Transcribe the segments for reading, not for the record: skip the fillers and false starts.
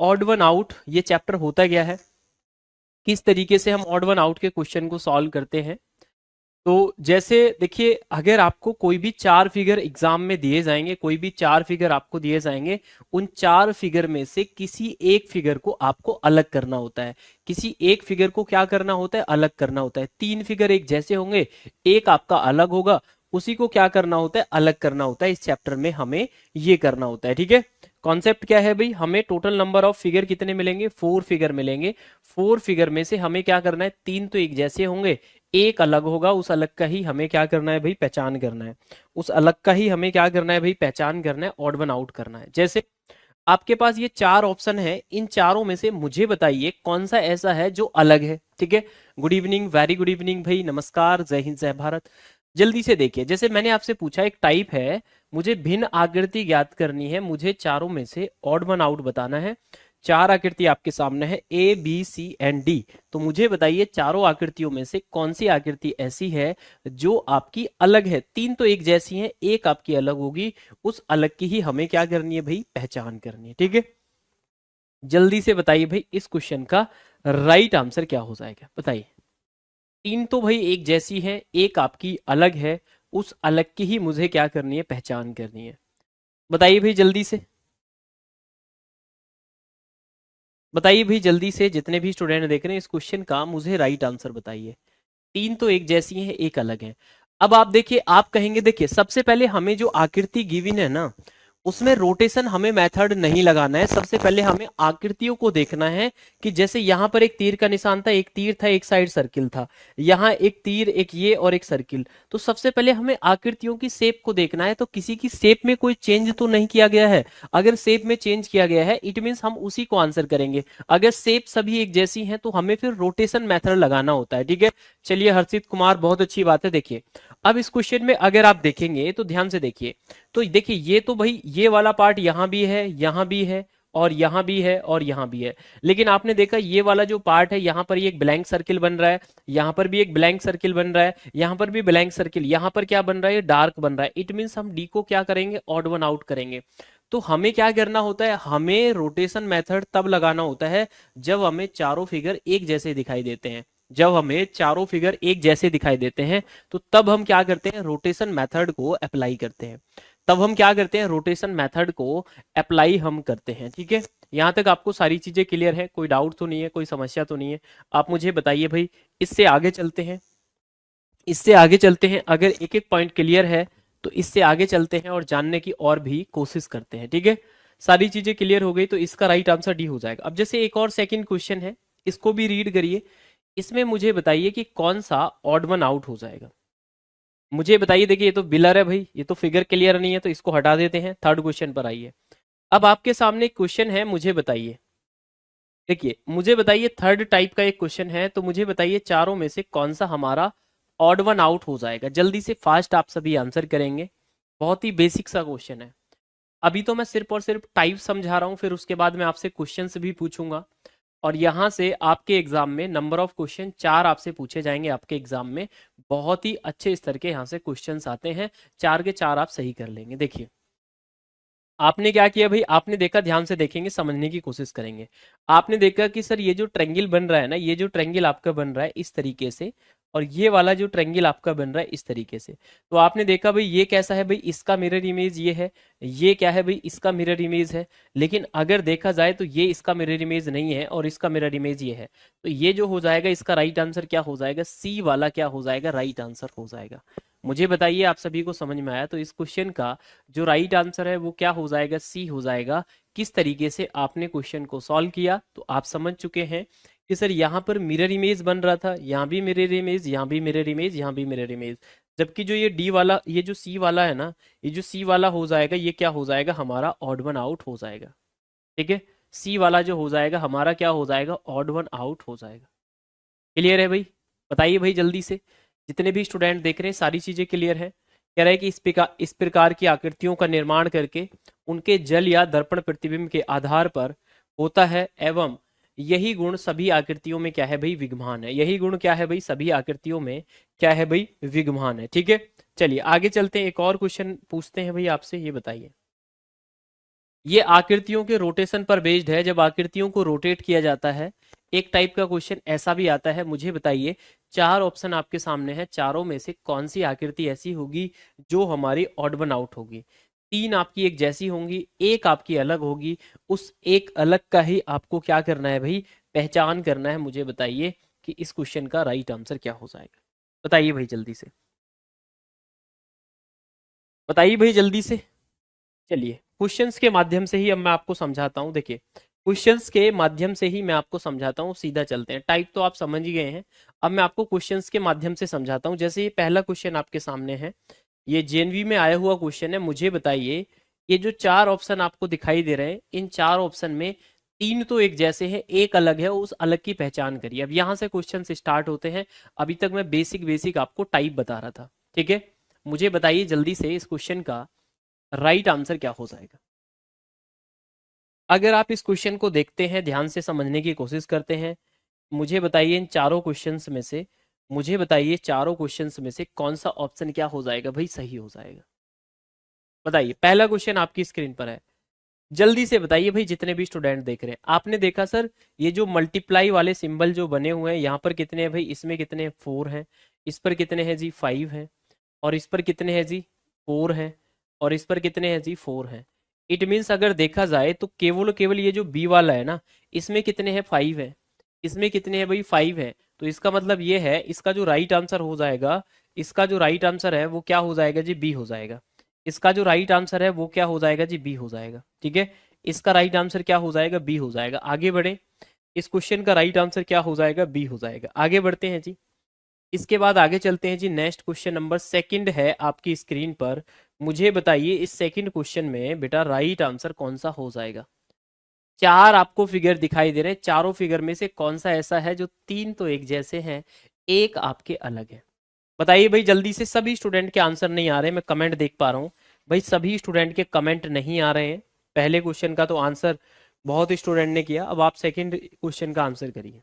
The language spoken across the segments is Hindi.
ऑड वन आउट ये चैप्टर होता गया है, किस तरीके से हम ऑड वन आउट के क्वेश्चन को सॉल्व करते हैं। तो जैसे देखिए, अगर आपको कोई भी चार फिगर एग्जाम में दिए जाएंगे, कोई भी चार फिगर आपको दिए जाएंगे, उन चार फिगर में से किसी एक फिगर को आपको अलग करना होता है। किसी एक फिगर को क्या करना होता है, अलग करना होता है। तीन फिगर एक जैसे होंगे, एक आपका अलग होगा, उसी को क्या करना होता है, अलग करना होता है। इस चैप्टर में हमें ये करना होता है, ठीक है। कॉन्सेप्ट क्या है भाई, हमें टोटल नंबर ऑफ फिगर कितने मिलेंगे, फोर फिगर मिलेंगे। फोर फिगर में से हमें क्या करना है, तीन तो एक जैसे होंगे, एक अलग होगा, उस अलग का ही हमें क्या करना है भाई, पहचान करना है। उस अलग का ही हमें क्या करना है भाई, पहचान करना है, ऑड वन आउट करना है। जैसे आपके पास ये चार ऑप्शन है, इन चारों में से मुझे बताइए कौन सा ऐसा है जो अलग है, ठीक है। Good evening, very good evening भाई, नमस्कार, जय हिंद जय भारत। जल्दी से देखिए, जैसे मैंने आपसे पूछा, एक टाइप है, मुझे भिन्न आकृति ज्ञात करनी है, मुझे चारों में से ऑड वन आउट बताना है। चार आकृति आपके सामने है, A B C and D. तो मुझे बताइए चारों आकृतियों में से कौन सी आकृति ऐसी है जो आपकी अलग है। तीन तो एक जैसी हैं, एक आपकी अलग होगी, उस अलग की ही हमें क्या करनी है भाई, पहचान करनी है, ठीक है। जल्दी से बताइए भाई, इस क्वेश्चन का राइट आंसर क्या हो जाएगा, बताइए। तीन तो भाई एक जैसी है, एक आपकी अलग है, उस अलग की ही मुझे क्या करनी है, पहचान करनी है। बताइए भाई जल्दी से, बताइए भाई जल्दी से, जितने भी स्टूडेंट देख रहे हैं इस क्वेश्चन का मुझे राइट आंसर बताइए। तीन तो एक जैसी हैं, एक अलग है। अब आप देखिए, आप कहेंगे, देखिए सबसे पहले हमें जो आकृति गिवन है ना, उसमें रोटेशन हमें मेथड नहीं लगाना है। सबसे पहले हमें आकृतियों को देखना है कि जैसे यहां पर एक तीर का निशान था, एक तीर था, एक साइड सर्किल था, यहाँ एक तीर, एक ये और एक सर्किल। तो सबसे पहले हमें आकृतियों की शेप को देखना है, तो किसी की शेप में कोई चेंज तो नहीं किया गया है। अगर शेप में चेंज किया गया है, इट मीन्स हम उसी को आंसर करेंगे। अगर शेप सभी एक जैसी हैं तो हमें फिर रोटेशन मेथड लगाना होता है, ठीक है। चलिए हर्षित कुमार, बहुत अच्छी बात है। देखिए अब इस क्वेश्चन में अगर आप देखेंगे तो ध्यान से देखिए, तो देखिए ये तो भाई ये वाला पार्ट यहां भी है, यहां भी है, और यहां भी है, और यहां भी है। लेकिन आपने देखा ये वाला जो पार्ट है, यहां पर ये एक ब्लैंक सर्किल बन रहा है, यहां पर भी एक ब्लैंक सर्किल बन रहा है, यहां पर भी ब्लैंक सर्किल, यहां पर क्या बन रहा है, डार्क बन रहा है। इट मीन्स हम डी को क्या करेंगे, ऑड वन आउट करेंगे। तो हमें क्या करना होता है, हमें रोटेशन मेथड तब लगाना होता है जब हमें चारों फिगर एक जैसे दिखाई देते हैं। जब हमें चारों फिगर एक जैसे दिखाई देते हैं तो तब हम क्या करते हैं, रोटेशन मेथड को अप्लाई करते हैं। तब हम क्या करते हैं, रोटेशन मेथड को अप्लाई हम करते हैं, ठीक है। यहां तक आपको सारी चीजें क्लियर है, कोई डाउट तो नहीं है, कोई समस्या तो नहीं है। आप मुझे बताइए भाई, इससे आगे चलते हैं, इससे आगे चलते हैं। अगर एक एक पॉइंट क्लियर है तो इससे आगे चलते हैं और जानने की और भी कोशिश करते हैं, ठीक है। सारी चीजें क्लियर हो गई तो इसका राइट आंसर डी हो जाएगा। अब जैसे एक और सेकंड क्वेश्चन है, इसको भी रीड करिए। इसमें मुझे बताइए कि कौन सा ऑड वन आउट हो जाएगा। मुझे बताइए, देखिए ये तो बिलर है भाई, ये तो फिगर क्लियर नहीं है, तो इसको हटा देते हैं। थर्ड क्वेश्चन पर आइए। अब आपके सामने एक क्वेश्चन है, मुझे बताइए, देखिए मुझे बताइए, थर्ड टाइप का एक क्वेश्चन है, तो मुझे बताइए चारों में से कौन सा हमारा ऑड वन आउट हो जाएगा। जल्दी से फास्ट आप सभी आंसर करेंगे, बहुत ही बेसिक सा क्वेश्चन है। अभी तो मैं सिर्फ और सिर्फ टाइप समझा रहा हूं, फिर उसके बाद मैं आपसे क्वेश्चंस भी पूछूंगा। और यहां से आपके एग्जाम में नंबर ऑफ क्वेश्चन चार आपसे पूछे जाएंगे आपके एग्जाम में। बहुत ही अच्छे स्तर के यहाँ से क्वेश्चंस आते हैं, चार के चार आप सही कर लेंगे। देखिए आपने क्या किया भाई, आपने देखा, ध्यान से देखेंगे, समझने की कोशिश करेंगे। आपने देखा कि सर ये जो ट्रेंगल बन रहा है ना, ये जो ट्रेंगल आपका बन रहा है इस तरीके से, और ये वाला जो ट्रेंगल आपका बन रहा है इस तरीके से। तो आपने देखा भाई ये कैसा है भाई, इसका मिरर इमेज ये है। ये क्या है भाई, इसका मिरर इमेज है। लेकिन अगर देखा जाए तो ये इसका मिरर इमेज नहीं है और इसका मिरर इमेज ये है। तो ये जो हो जाएगा, इसका राइट आंसर क्या हो जाएगा, सी वाला क्या हो जाएगा, राइट आंसर हो जाएगा। मुझे बताइए आप सभी को समझ में आया, तो इस क्वेश्चन का जो राइट आंसर है वो क्या हो जाएगा, सी हो जाएगा। किस तरीके से आपने क्वेश्चन को सॉल्व किया तो आप समझ चुके हैं कि सर यहाँ पर मिरर इमेज बन रहा था, यहाँ भी मिरर इमेज, यहाँ भी मिरर इमेज, यहाँ भी मिरर इमेज। जबकि जो ये डी वाला, ये जो सी वाला है ना, ये जो सी वाला हो जाएगा, ये क्या हो जाएगा, हमारा ऑड वन आउट हो जाएगा, ठीक है। सी वाला जो हो जाएगा हमारा क्या हो जाएगा, ऑड वन आउट हो जाएगा। क्लियर है भाई, बताइए भाई जल्दी से, जितने भी स्टूडेंट देख रहे हैं सारी चीजें क्लियर है। कह रहा है कि इस प्रकार की आकृतियों का निर्माण करके उनके जल या दर्पण प्रतिबिंब के आधार पर होता है, एवं यही गुण सभी आकृतियों में क्या है भाई, विद्यमान है। यही गुण क्या है भाई, सभी आकृतियों में क्या है भाई, विद्यमान है, ठीक है। चलिए आगे चलते हैं, एक और क्वेश्चन पूछते हैं भाई आपसे, ये बताइए। ये आकृतियों के रोटेशन पर बेस्ड है। जब आकृतियों को रोटेट किया जाता है, एक टाइप का क्वेश्चन ऐसा भी आता है, मुझे बताइए, चार ऑप्शन आपके सामने है, चारों में से कौन सी आकृति ऐसी होगी जो हमारी ऑड वन आउट होगी। तीन आपकी एक जैसी होंगी, एक आपकी अलग होगी। उस एक अलग का ही आपको क्या करना है भाई, पहचान करना है। मुझे बताइए कि इस क्वेश्चन का राइट आंसर क्या हो जाएगा। बताइए भाई जल्दी से, बताइए भाई जल्दी से। चलिए क्वेश्चंस के माध्यम से ही अब मैं आपको समझाता हूँ। देखिए क्वेश्चंस के माध्यम से ही मैं आपको समझाता हूँ, सीधा चलते हैं। टाइप तो आप समझ ही गए हैं, अब मैं आपको क्वेश्चंस के माध्यम से समझाता हूँ। जैसे ये पहला क्वेश्चन आपके सामने है, ये जेएनवी में आया हुआ क्वेश्चन है। मुझे बताइए, ये जो चार ऑप्शन आपको दिखाई दे रहे हैं, इन चार ऑप्शन में तीन तो एक जैसे हैं, एक अलग है, उस अलग की पहचान करिए। अब यहाँ से क्वेश्चन स्टार्ट होते हैं। अभी तक मैं बेसिक बेसिक आपको टाइप बता रहा था, ठीक है। मुझे बताइए जल्दी से इस क्वेश्चन का राइट आंसर क्या हो जाएगा। अगर आप इस क्वेश्चन को देखते हैं, ध्यान से समझने की कोशिश करते हैं, मुझे बताइए इन चारों क्वेश्चंस में से, मुझे बताइए चारों क्वेश्चंस में से कौन सा ऑप्शन क्या हो जाएगा भाई, सही हो जाएगा। बताइए, पहला क्वेश्चन आपकी स्क्रीन पर है, जल्दी से बताइए भाई, जितने भी स्टूडेंट देख रहे हैं। आपने देखा सर, ये जो मल्टीप्लाई वाले सिंबल जो बने हुए हैं, यहाँ पर कितने हैं भाई, इसमें कितने, 4 हैं। इस पर कितने हैं जी, 5 हैं। और इस पर कितने हैं जी, 4 हैं। और इस पर कितने हैं जी, 4 हैं। इट मीन्स अगर देखा जाए तो केवल केवल ये जो बी वाला है ना, इसमें कितने हैं, 5 है। इसमें कितने हैं भाई, 5 है। तो इसका मतलब ये है, इसका जो राइट आंसर हो जाएगा, इसका जो राइट आंसर है वो क्या हो जाएगा जी, बी हो जाएगा। इसका जो राइट आंसर है वो क्या हो जाएगा जी, बी हो जाएगा, ठीक है। इसका राइट आंसर क्या हो जाएगा, बी हो जाएगा। आगे बढ़े, इस क्वेश्चन का राइट आंसर क्या हो जाएगा, बी हो जाएगा। आगे बढ़ते हैं जी, इसके बाद आगे चलते हैं जी। नेक्स्ट क्वेश्चन नंबर सेकंड है आपकी स्क्रीन पर। मुझे बताइए इस सेकंड क्वेश्चन में बेटा राइट आंसर कौन सा हो जाएगा। चार आपको फिगर दिखाई दे रहे हैं, चारों फिगर में से कौन सा ऐसा है जो तीन तो एक जैसे हैं, एक आपके अलग है। बताइए भाई जल्दी से। सभी स्टूडेंट के आंसर नहीं आ रहे, मैं कमेंट देख पा रहा हूँ भाई, सभी स्टूडेंट के कमेंट नहीं आ रहे हैं। पहले क्वेश्चन का तो आंसर बहुत स्टूडेंट ने किया, अब आप सेकंड क्वेश्चन का आंसर करिए।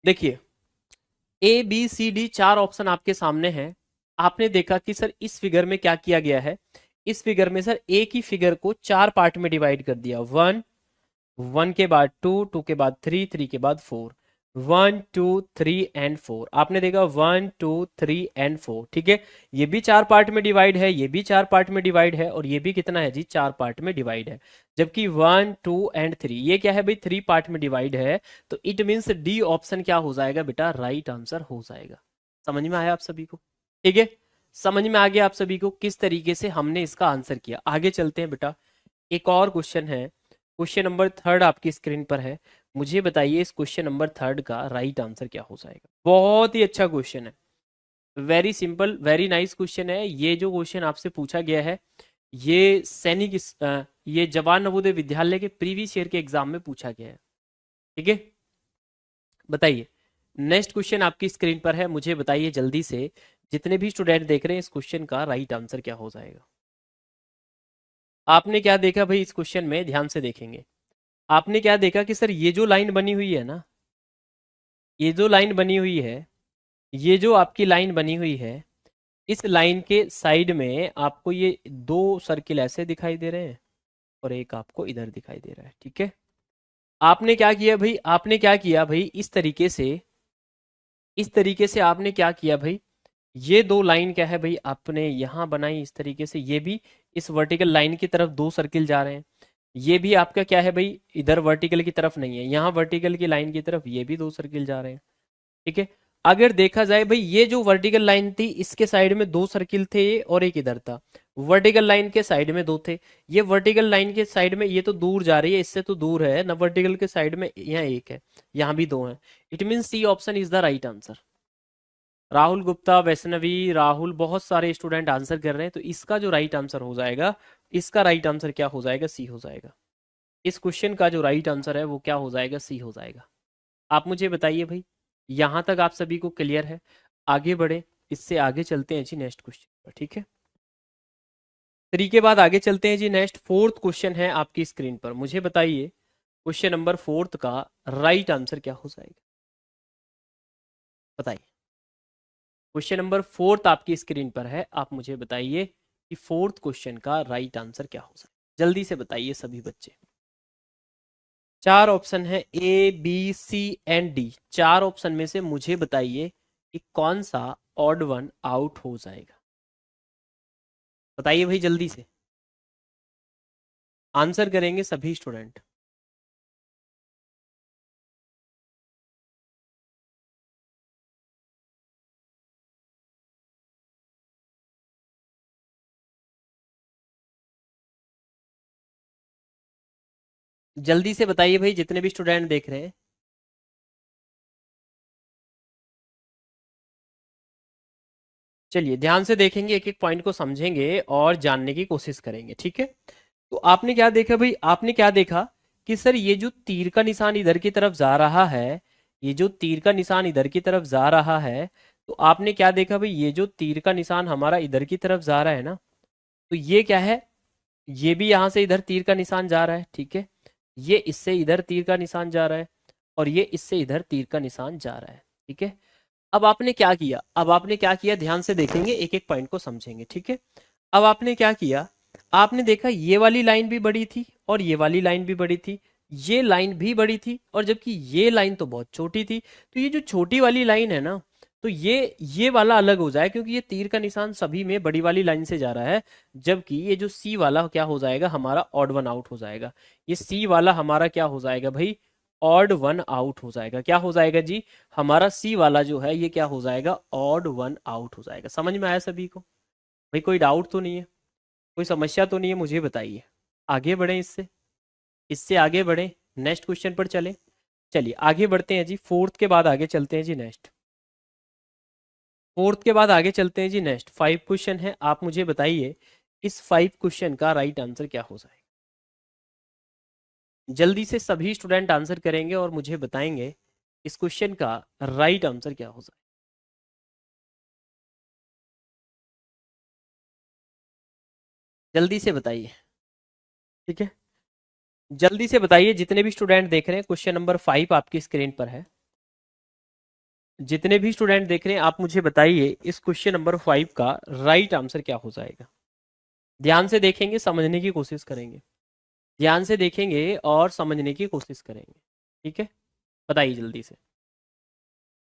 देखिए, ए बी सी डी चार ऑप्शन आपके सामने हैं। आपने देखा कि सर इस फिगर में क्या किया गया है, इस फिगर में सर एक ही फिगर को चार पार्ट में डिवाइड कर दिया। वन, वन के बाद टू, टू के बाद थ्री, थ्री के बाद four. One two three and four, आपने देखा, one two three and four, ठीक है। ये भी चार पार्ट में डिवाइड है, ये भी चार पार्ट में डिवाइड है, और ये भी कितना है जी, चार पार्ट में डिवाइड है। जबकि वन टू एंड थ्री ये क्या है भाई, थ्री पार्ट में डिवाइड है। तो इट मीन्स डी ऑप्शन क्या हो जाएगा बेटा, राइट आंसर हो जाएगा। समझ में आया आप सभी को, ठीक है। समझ में आ गया आप सभी को किस तरीके से हमने इसका आंसर किया। आगे चलते हैं बेटा, एक और क्वेश्चन है, क्वेश्चन नंबर थर्ड आपकी स्क्रीन पर है। मुझे बताइए इस क्वेश्चन नंबर थर्ड का राइट आंसर क्या हो जाएगा। बहुत ही अच्छा क्वेश्चन है, very simple, very nice question है। ये जो क्वेश्चन आपसे पूछा गया है, ये सैनिक ये जवान नवोदय विद्यालय के प्रीवियस ईयर के एग्जाम में पूछा गया है, ठीक है। बताइए, नेक्स्ट क्वेश्चन आपकी स्क्रीन पर है। मुझे बताइए जल्दी से, जितने भी स्टूडेंट देख रहे हैं, इस क्वेश्चन का राइट आंसर क्या हो जाएगा। आपने क्या देखा भाई इस क्वेश्चन में, ध्यान से देखेंगे। आपने क्या देखा कि सर ये जो लाइन बनी हुई है ना, ये जो लाइन बनी हुई है, ये जो आपकी लाइन बनी हुई है, इस लाइन के साइड में आपको ये दो सर्किल ऐसे दिखाई दे रहे हैं, और एक आपको इधर दिखाई दे रहा है, ठीक है। आपने क्या किया भाई, आपने क्या किया भाई, इस तरीके से, इस तरीके से आपने क्या किया भाई, ये दो लाइन क्या है भाई, आपने यहां बनाई इस तरीके से। ये भी इस वर्टिकल लाइन की तरफ दो सर्किल जा रहे हैं। ये भी आपका क्या है भाई, इधर वर्टिकल की तरफ नहीं है, यहाँ वर्टिकल की लाइन की तरफ ये भी दो सर्किल जा रहे हैं, ठीक है। अगर देखा जाए भाई, ये जो वर्टिकल लाइन थी, इसके साइड में दो सर्किल थे और एक इधर था। वर्टिकल लाइन के साइड में दो थे। ये वर्टिकल लाइन के साइड में ये तो दूर जा रही है, इससे तो दूर है ना। वर्टिकल के साइड में यहाँ एक है, यहाँ भी दो है। It mean C option is the right answer. Rahul Gupta, Vaishnavi, Rahul, बहुत सारे स्टूडेंट आंसर कर रहे हैं। तो इसका जो राइट आंसर हो जाएगा, इसका राइट आंसर क्या हो जाएगा, सी हो जाएगा। इस क्वेश्चन का जो राइट आंसर है वो क्या हो जाएगा, सी हो जाएगा। आप मुझे बताइए भाई, यहां तक आप सभी को क्लियर है। आगे बढ़े, इससे आगे चलते हैं जी नेक्स्ट क्वेश्चन पर, ठीक है। थ्री के बाद आगे चलते हैं जी। नेक्स्ट फोर्थ क्वेश्चन है आपकी स्क्रीन पर। मुझे बताइए क्वेश्चन नंबर फोर्थ का राइट आंसर क्या हो जाएगा। बताइए, क्वेश्चन नंबर फोर्थ आपकी स्क्रीन पर है, आप मुझे बताइए कि फोर्थ क्वेश्चन का राइट आंसर क्या हो सकता है। जल्दी से बताइए सभी बच्चे। चार ऑप्शन है, A B C and D. चार ऑप्शन में से मुझे बताइए कि कौन सा ऑड वन आउट हो जाएगा। बताइए भाई जल्दी से, आंसर करेंगे सभी स्टूडेंट। जल्दी से बताइए भाई जितने भी स्टूडेंट देख रहे हैं। चलिए ध्यान से देखेंगे, एक एक पॉइंट को समझेंगे और जानने की कोशिश करेंगे, ठीक है। तो आपने क्या देखा भाई, आपने क्या देखा कि सर ये जो तीर का निशान इधर की तरफ जा रहा है, ये जो तीर का निशान इधर की तरफ जा रहा है, तो आपने क्या देखा भाई, ये जो तीर का निशान हमारा इधर की तरफ जा रहा है ना, तो ये क्या है, ये भी यहां से इधर तीर का निशान जा रहा है, ठीक है। ये इससे इधर तीर का निशान जा रहा है और ये इससे इधर तीर का निशान जा रहा है, ठीक है। अब आपने क्या किया, अब आपने क्या किया, ध्यान से देखेंगे, एक एक पॉइंट को समझेंगे, ठीक है। अब आपने क्या किया, आपने देखा ये वाली लाइन भी बड़ी थी और ये वाली लाइन भी बड़ी थी, ये लाइन भी बड़ी थी, और जबकि ये लाइन तो बहुत छोटी थी। तो ये जो छोटी वाली लाइन है ना, तो ये वाला अलग हो जाए, क्योंकि ये तीर का निशान सभी में बड़ी वाली लाइन से जा रहा है। जबकि ये जो सी वाला क्या हो जाएगा, हमारा ऑड वन आउट हो जाएगा। ये सी वाला हमारा क्या हो जाएगा भाई, ऑड वन आउट हो जाएगा। क्या हो जाएगा जी, हमारा सी वाला जो है ये क्या हो जाएगा, ऑड वन आउट हो जाएगा। समझ में आया सभी को भाई, कोई डाउट तो नहीं है, कोई समस्या तो नहीं है, मुझे बताइए। आगे बढ़े, इससे इससे आगे बढ़े, नेक्स्ट क्वेश्चन पर चले। चलिए आगे बढ़ते हैं जी, फोर्थ के बाद आगे चलते हैं जी नेक्स्ट। फोर्थ के बाद आगे चलते हैं जी नेक्स्ट। फाइव क्वेश्चन है, आप मुझे बताइए इस फाइव क्वेश्चन का राइट आंसर क्या हो जाएगा। जल्दी से सभी स्टूडेंट आंसर करेंगे और मुझे बताएंगे इस क्वेश्चन का राइट आंसर क्या हो जाएगा। जल्दी से बताइए, ठीक है। जल्दी से बताइए जितने भी स्टूडेंट देख रहे हैं, क्वेश्चन नंबर 5 आपकी स्क्रीन पर है। जितने भी स्टूडेंट देख रहे हैं आप मुझे बताइए इस क्वेश्चन नंबर 5 का राइट आंसर क्या हो जाएगा। ध्यान से देखेंगे, समझने की कोशिश करेंगे, ध्यान से देखेंगे और समझने की कोशिश करेंगे, ठीक है। बताइए जल्दी से।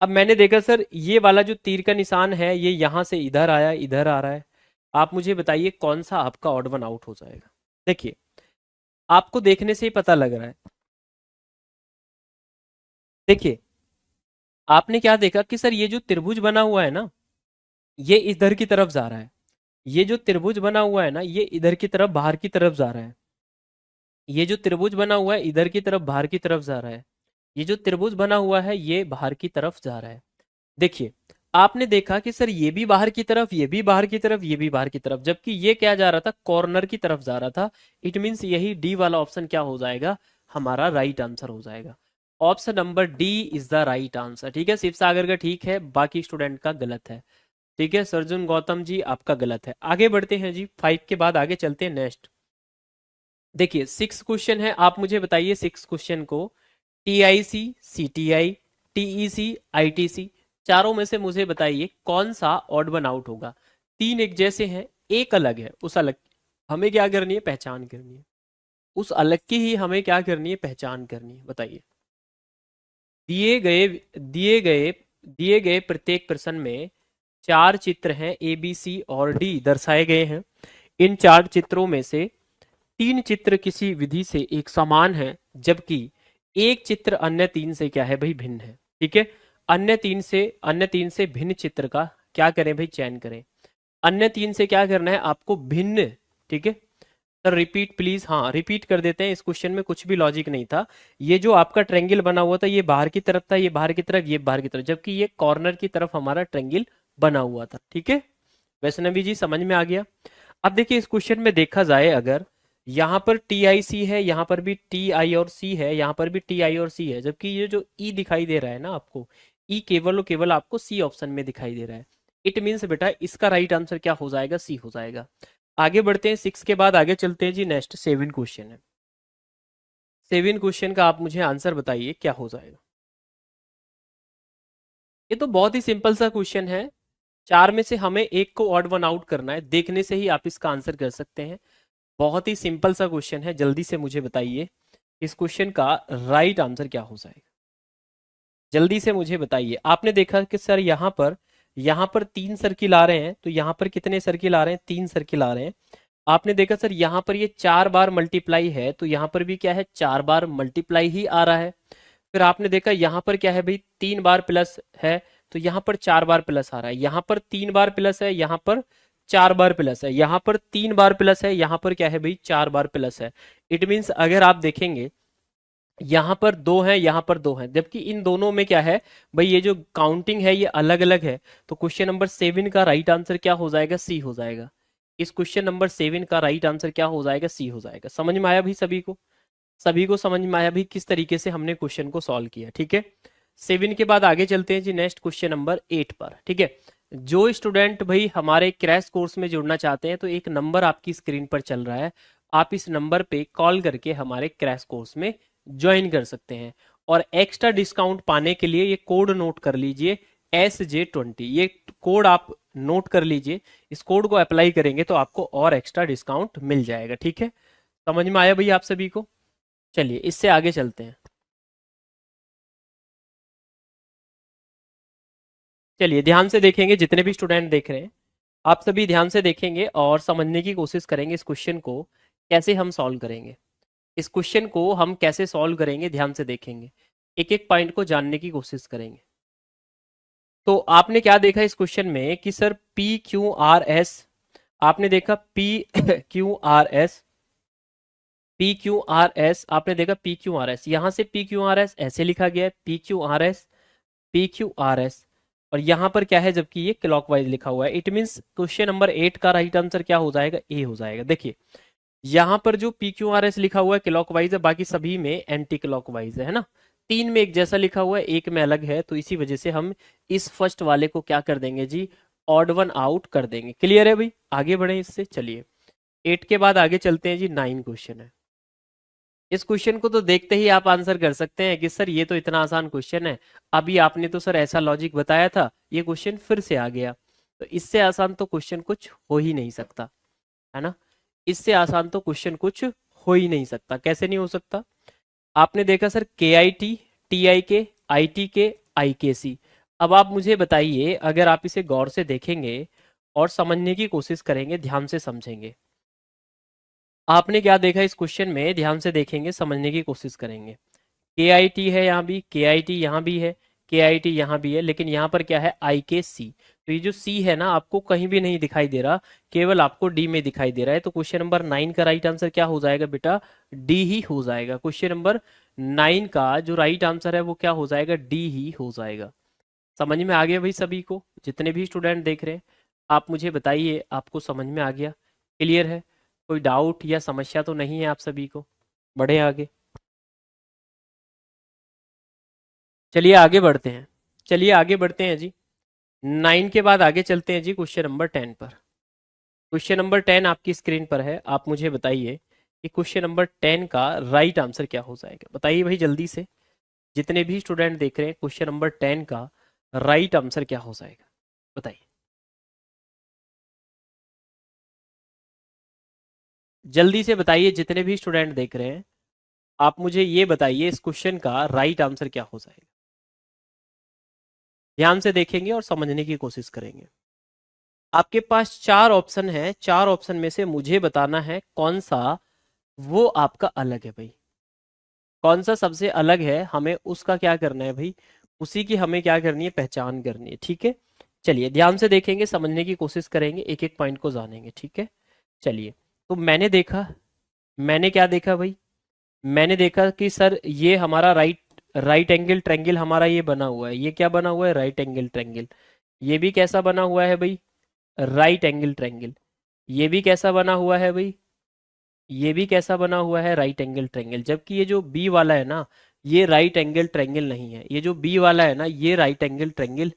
अब मैंने देखा सर ये वाला जो तीर का निशान है ये यहां से इधर आया, इधर आ रहा है। आप मुझे बताइए कौन सा आपका ऑड वन आउट हो जाएगा। देखिए आपको देखने से ही पता लग रहा है। देखिए आपने क्या देखा कि सर ये जो त्रिभुज बना हुआ है ना, ये इधर की तरफ जा रहा है। ये जो त्रिभुज बना हुआ है ना, ये इधर की तरफ बाहर की तरफ जा रहा है। ये जो त्रिभुज बना हुआ है इधर की तरफ बाहर की तरफ जा रहा है। ये जो त्रिभुज बना हुआ है ये बाहर की तरफ जा रहा है। देखिए आपने देखा कि सर ये भी बाहर की तरफ, ये भी बाहर की तरफ, ये भी बाहर की तरफ, जबकि ये क्या जा रहा था, कॉर्नर की तरफ जा रहा था। इट मीन्स यही डी वाला ऑप्शन क्या हो जाएगा, हमारा राइट आंसर हो जाएगा। Option number D is the right answer, ठीक है। शिव सागर का ठीक है, बाकी स्टूडेंट का गलत है, ठीक है। सर्जुन गौतम जी आपका गलत है। आगे बढ़ते हैं जी, 5 के बाद आगे चलते हैं नेक्स्ट। देखिए 6 क्वेश्चन है, आप मुझे बताइए 6 क्वेश्चन को टीआईसी, सीटीआई, टीईसी, आईटीसी, चारों में से मुझे बताइए कौन सा ऑड वन आउट होगा। तीन एक जैसे हैं, एक अलग है, उस अलग हमें क्या करनी है, पहचान करनी है। उस अलग की ही हमें क्या करनी है, पहचान करनी है। बताइए दिए गए दिए गए दिए गए प्रत्येक प्रश्न में चार चित्र हैं, ए बी सी और डी दर्शाए गए हैं। इन चार चित्रों में से तीन चित्र किसी विधि से एक समान है, जबकि एक चित्र अन्य तीन से क्या है भाई, भिन्न है, ठीक है। अन्य तीन से भिन्न चित्र का क्या करें भाई, चयन करें। अन्य तीन से क्या करना है आपको, भिन्न, ठीक है। सर रिपीट प्लीज, हाँ रिपीट कर देते हैं, इस क्वेश्चन में कुछ भी लॉजिक नहीं था। ये जो आपका ट्रेंगल बना हुआ था ये बाहर की तरफ था, ये बाहर की तरफ, ये बाहर की तरफ, जबकि ये कॉर्नर की तरफ हमारा ट्रेंगल बना हुआ था, ठीक है। वैष्णवी जी समझ में आ गया। अब देखिए इस क्वेश्चन में देखा जाए, अगर यहाँ पर टी आई सी है, यहाँ पर भी टी आई और सी है, यहाँ पर भी टी आई और सी है, जबकि ये जो ई दिखाई दे रहा है ना आपको, ई केवल और केवल आपको सी ऑप्शन में दिखाई दे रहा है। इट मीन्स बेटा इसका राइट आंसर क्या हो जाएगा, सी हो जाएगा। आगे बढ़ते हैं 6 के बाद आगे चलते हैं जी नेक्स्ट 7 क्वेश्चन है। 7 क्वेश्चन का आप मुझे आंसर बताइए क्या हो जाएगा। ये तो बहुत ही सिंपल सा क्वेश्चन है। चार में से हमें एक को ऑड वन आउट करना है, देखने से ही आप इसका आंसर कर सकते हैं। बहुत ही सिंपल सा क्वेश्चन है, जल्दी से मुझे बताइए इस क्वेश्चन का राइट आंसर क्या हो जाएगा। जल्दी से मुझे बताइए। आपने देखा कि सर यहाँ पर 3 सर्किल आ रहे हैं, तो यहाँ पर कितने सर्किल आ रहे हैं, 3 सर्किल आ रहे हैं। आपने देखा सर यहाँ पर ये 4 बार मल्टीप्लाई है, तो यहाँ पर भी क्या है, 4 बार मल्टीप्लाई ही आ रहा है। फिर आपने देखा यहाँ पर क्या है भाई, 3 बार प्लस है, तो यहाँ पर 4 बार प्लस आ रहा है। यहाँ पर 3 बार प्लस है, यहाँ पर 4 बार प्लस है, यहाँ पर 3 बार प्लस है, यहाँ पर क्या है भाई, 4 बार प्लस है। इट मीन्स अगर आप देखेंगे यहाँ पर 2 है, यहाँ पर 2 है, जबकि इन दोनों में क्या है भाई, ये जो काउंटिंग है ये अलग अलग है। तो क्वेश्चन नंबर 7 का राइट आंसर क्या हो जाएगा, सी हो जाएगा। इस क्वेश्चन नंबर 7 का राइट आंसर क्या हो जाएगा, सी हो जाएगा। समझ में आया भाई सभी को? सभी को समझ में आया भी किस तरीके से हमने क्वेश्चन को सॉल्व किया? ठीक है, 7 के बाद आगे चलते हैं जी नेक्स्ट क्वेश्चन नंबर 8 पर। ठीक है, जो स्टूडेंट भाई हमारे क्रैश कोर्स में जुड़ना चाहते हैं, तो एक नंबर आपकी स्क्रीन पर चल रहा है, आप इस नंबर पे कॉल करके हमारे क्रैश कोर्स में ज्वाइन कर सकते हैं। और एक्स्ट्रा डिस्काउंट पाने के लिए ये कोड नोट कर लीजिए, SJ20, ये कोड आप नोट कर लीजिए। इस कोड को अप्लाई करेंगे तो आपको और एक्स्ट्रा डिस्काउंट मिल जाएगा। ठीक है, समझ में आया भाई आप सभी को? चलिए इससे आगे चलते हैं। चलिए ध्यान से देखेंगे, जितने भी स्टूडेंट देख रहे हैं आप सभी ध्यान से देखेंगे और समझने की कोशिश करेंगे इस क्वेश्चन को कैसे हम सॉल्व करेंगे। इस क्वेश्चन को हम कैसे सॉल्व करेंगे, ध्यान से देखेंगे, एक एक पॉइंट को जानने की कोशिश करेंगे। तो आपने क्या देखा इस क्वेश्चन में कि सर PQRS, आपने देखा PQRS, PQRS, आपने देखा PQRS, यहां से PQRS ऐसे लिखा गया है, PQRS PQRS, और यहां पर क्या है, जबकि ये क्लॉकवाइज लिखा हुआ है। इट मींस क्वेश्चन नंबर 8 का राइट आंसर क्या हो जाएगा, ए हो जाएगा। देखिए यहां पर जो PQRS लिखा हुआ है क्लॉकवाइज है, बाकी सभी में एंटी क्लॉकवाइज है ना। 3 में एक जैसा लिखा हुआ है, एक में अलग है, तो इसी वजह से हम इस फर्स्ट वाले को क्या कर देंगे जी, ऑड वन आउट कर देंगे। क्लियर है भाई? आगे बढ़े इससे। चलिए 8 के बाद आगे चलते हैं जी, 9 क्वेश्चन है। इस क्वेश्चन को तो देखते ही आप आंसर कर सकते हैं कि सर ये तो इतना आसान क्वेश्चन है, अभी आपने तो सर ऐसा लॉजिक बताया था, ये क्वेश्चन फिर से आ गया। तो इससे आसान तो क्वेश्चन कुछ हो ही नहीं सकता, है ना। इससे आसान तो क्वेश्चन कुछ हो ही नहीं सकता। कैसे नहीं हो सकता? आपने देखा sir KIT, TIK, ITK, IKC। अब आप मुझे बताइए, अगर आप इसे गौर से देखेंगे और समझने की कोशिश करेंगे, ध्यान से समझेंगे, आपने क्या देखा इस क्वेश्चन में, ध्यान से देखेंगे, समझने की कोशिश करेंगे। KIT है यहाँ भी, KIT यहाँ भी है, KIT यहाँ भी है, लेकिन यहाँ पर क्या है, IKC। तो ये जो C है ना, आपको कहीं भी नहीं दिखाई दे रहा, केवल आपको D में दिखाई दे रहा है। तो क्वेश्चन नंबर 9 का राइट आंसर क्या हो जाएगा बेटा, D ही हो जाएगा। क्वेश्चन नंबर 9 का जो राइट आंसर है वो क्या हो जाएगा, D ही हो जाएगा। समझ में आ गया भाई सभी को? जितने भी स्टूडेंट देख रहे हैं आप मुझे बताइए, आपको समझ में आ गया, क्लियर है? कोई डाउट या समस्या तो नहीं है आप सभी को? बढ़े आगे, चलिए आगे बढ़ते हैं। चलिए आगे बढ़ते हैं जी, 9 के बाद आगे चलते हैं जी क्वेश्चन नंबर 10 पर। क्वेश्चन नंबर 10 आपकी स्क्रीन पर है, आप मुझे बताइए कि क्वेश्चन नंबर 10 का राइट आंसर क्या हो जाएगा। बताइए भाई जल्दी से, जितने भी स्टूडेंट देख रहे हैं, क्वेश्चन नंबर 10 का राइट आंसर क्या हो जाएगा, बताइए जल्दी से बताइए। जितने भी स्टूडेंट देख रहे हैं आप मुझे ये बताइए, इस क्वेश्चन का राइट आंसर क्या हो जाएगा। ध्यान से देखेंगे और समझने की कोशिश करेंगे। आपके पास 4 ऑप्शन है, 4 ऑप्शन में से मुझे बताना है कौन सा वो आपका अलग है भाई, कौन सा सबसे अलग है, हमें उसका क्या करना है भाई, उसी की हमें क्या करनी है, पहचान करनी है। ठीक है, चलिए ध्यान से देखेंगे, समझने की कोशिश करेंगे, एक एक पॉइंट को जानेंगे। ठीक है, चलिए। तो मैंने देखा, मैंने क्या देखा भाई, मैंने देखा कि सर ये हमारा राइट राइट एंगल ट्रायंगल हमारा ये बना हुआ है। ये क्या बना हुआ है, राइट एंगल ट्रायंगल। ये भी कैसा बना हुआ है भाई, राइट एंगल ट्रायंगल। ये भी कैसा बना हुआ है भाई, ये भी कैसा बना हुआ है, राइट एंगल ट्रायंगल। जबकि ये जो बी वाला है ना, ये राइट एंगल ट्रायंगल नहीं है। ये जो बी वाला है ना, ये राइट एंगल ट्रायंगल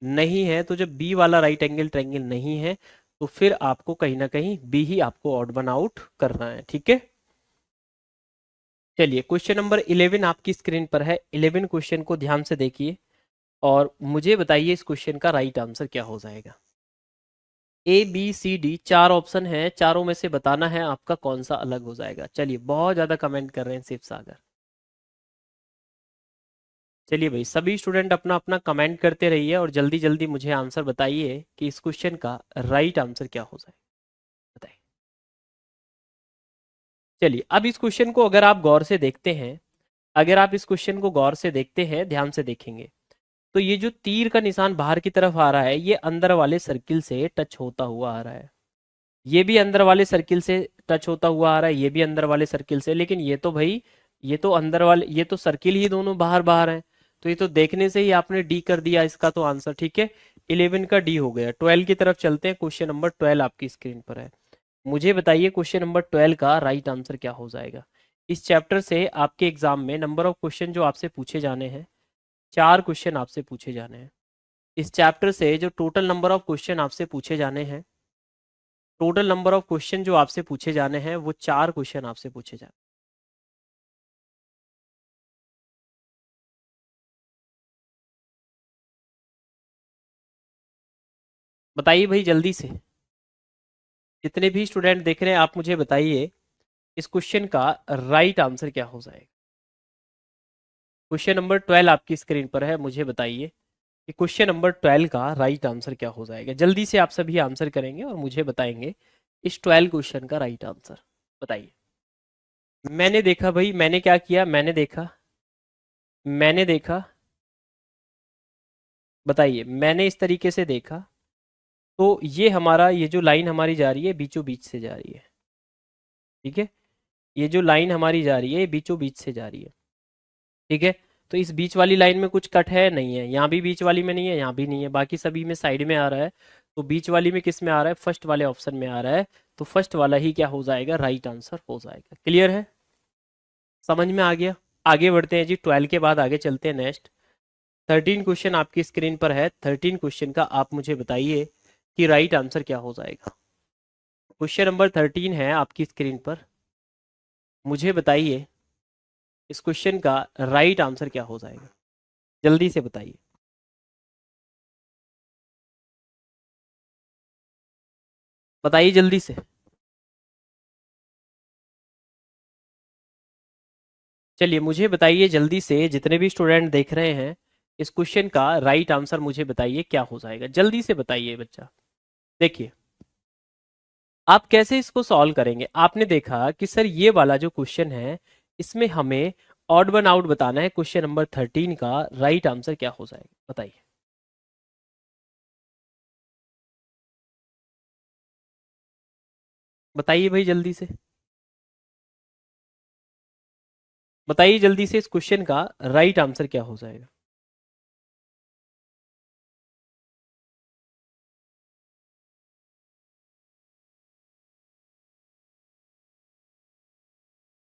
नहीं है। तो जब बी वाला राइट एंगल ट्रायंगल नहीं है, तो फिर आपको कहीं ना कहीं बी ही आपको ऑड वन आउट करना है। ठीक है, चलिए क्वेश्चन नंबर 11 आपकी स्क्रीन पर है। 11 क्वेश्चन को ध्यान से देखिए और मुझे बताइए इस क्वेश्चन का राइट आंसर क्या हो जाएगा। ABCD 4 ऑप्शन है, चारों में से बताना है आपका कौन सा अलग हो जाएगा। चलिए, बहुत ज्यादा कमेंट कर रहे हैं शिव सागर। चलिए भाई, सभी स्टूडेंट अपना अपना कमेंट करते रहिए और जल्दी जल्दी मुझे आंसर बताइए कि इस क्वेश्चन का राइट आंसर क्या हो जाए। बताइए। चलिए, अब इस क्वेश्चन को अगर आप गौर से देखते हैं, अगर आप इस क्वेश्चन को गौर से देखते हैं, ध्यान से देखेंगे, तो ये जो तीर का निशान बाहर की तरफ आ रहा है, ये अंदर वाले सर्किल से टच होता हुआ आ रहा है। ये भी अंदर वाले सर्किल से टच होता हुआ आ रहा है, ये भी अंदर वाले सर्किल से, लेकिन ये तो भाई, ये तो अंदर वाले, ये तो सर्किल ही दोनों बाहर बाहर हैं। तो ये तो देखने से ही आपने डी कर दिया इसका तो आंसर, ठीक है। 11 का डी हो गया। 12 की तरफ चलते हैं। क्वेश्चन नंबर 12 आपकी स्क्रीन पर है। मुझे बताइए क्वेश्चन नंबर 12 का राइट आंसर क्या हो जाएगा। इस चैप्टर से आपके एग्जाम में नंबर ऑफ क्वेश्चन जो आपसे पूछे जाने हैं, 4 क्वेश्चन आपसे पूछे जाने हैं। इस चैप्टर से जो टोटल नंबर ऑफ क्वेश्चन आपसे पूछे जाने हैं, टोटल नंबर ऑफ क्वेश्चन जो आपसे पूछे जाने हैं, वो 4 क्वेश्चन आपसे पूछे जाने। बताइए भाई जल्दी से, जितने भी स्टूडेंट देख रहे हैं आप मुझे बताइए इस क्वेश्चन का राइट आंसर क्या हो जाएगा। क्वेश्चन नंबर 12 आपकी स्क्रीन पर है, मुझे बताइए कि क्वेश्चन नंबर 12 का राइट आंसर क्या हो जाएगा। जल्दी से आप सभी आंसर करेंगे और मुझे बताएंगे इस 12 क्वेश्चन का राइट आंसर। बताइए। मैंने देखा भाई, मैंने क्या किया, मैंने देखा। बताइए, मैंने इस तरीके से देखा, तो ये हमारा, ये जो लाइन हमारी जा रही है बीचों बीच से जा रही है, ठीक है। ये जो लाइन हमारी जा रही है ये बीचों बीच से जा रही है, ठीक है। तो इस बीच वाली लाइन में कुछ कट है नहीं है, यहाँ भी बीच वाली में नहीं है, यहाँ भी नहीं है, बाकी सभी में साइड में आ रहा है। तो बीच वाली में किस में आ रहा है, फर्स्ट वाले ऑप्शन में आ रहा है। तो फर्स्ट वाला ही क्या हो जाएगा, राइट आंसर हो जाएगा। क्लियर है, समझ में आ गया। आगे बढ़ते हैं जी, 12 के बाद आगे चलते हैं नेक्स्ट। 13 क्वेश्चन आपकी स्क्रीन पर है। 13 क्वेश्चन का आप मुझे बताइए कि राइट आंसर क्या हो जाएगा। क्वेश्चन नंबर 13 है आपकी स्क्रीन पर। मुझे बताइए इस क्वेश्चन का राइट आंसर क्या हो जाएगा। जल्दी से बताइए। बताइए जल्दी से। चलिए, मुझे बताइए जल्दी से, जितने भी स्टूडेंट देख रहे हैं, इस क्वेश्चन का राइट आंसर मुझे बताइए क्या हो जाएगा। जल्दी से बताइए बच्चा। देखिए, आप कैसे इसको सॉल्व करेंगे। आपने देखा कि सर ये वाला जो क्वेश्चन है, इसमें हमें ऑड वन आउट बताना है। क्वेश्चन नंबर 13 का राइट आंसर क्या हो जाएगा, बताइए। बताइए भाई जल्दी से, बताइए जल्दी से, इस क्वेश्चन का राइट आंसर क्या हो जाएगा।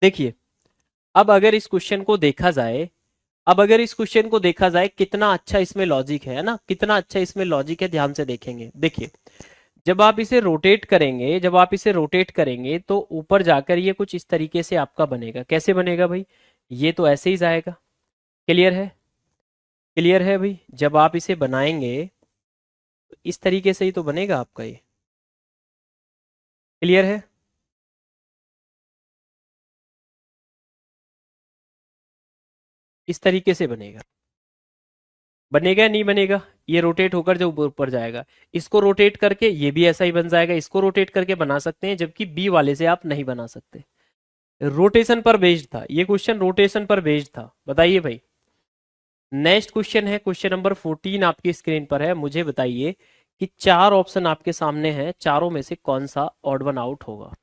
देखिए, अब अगर इस क्वेश्चन को देखा जाए, अब अगर इस क्वेश्चन को देखा जाए, कितना अच्छा इसमें लॉजिक है ना, कितना अच्छा इसमें लॉजिक है, ध्यान से देखेंगे। देखिए, जब आप इसे रोटेट करेंगे, जब आप इसे रोटेट करेंगे तो ऊपर जाकर ये कुछ इस तरीके से आपका बनेगा। कैसे बनेगा भाई, ये तो ऐसे ही जाएगा। क्लियर है, क्लियर है भाई। जब आप इसे बनाएंगे तो इस तरीके से ही तो बनेगा आपका ये। क्लियर है, इस तरीके से बनेगा। बनेगा या नहीं बनेगा, ये रोटेट होकर जो ऊपर ऊपर जाएगा, इसको रोटेट करके ये भी ऐसा ही बन जाएगा। इसको रोटेट करके बना सकते हैं, जबकि बी वाले से आप नहीं बना सकते। रोटेशन पर बेस्ड था ये क्वेश्चन, रोटेशन पर बेस्ड था। बताइए भाई। नेक्स्ट क्वेश्चन है क्वेश्चन नंबर 14 आपकी स्क्रीन पर है। मुझे बताइए कि 4 ऑप्शन आपके सामने हैं, चारों में से कौन सा ऑड वन आउट होगा।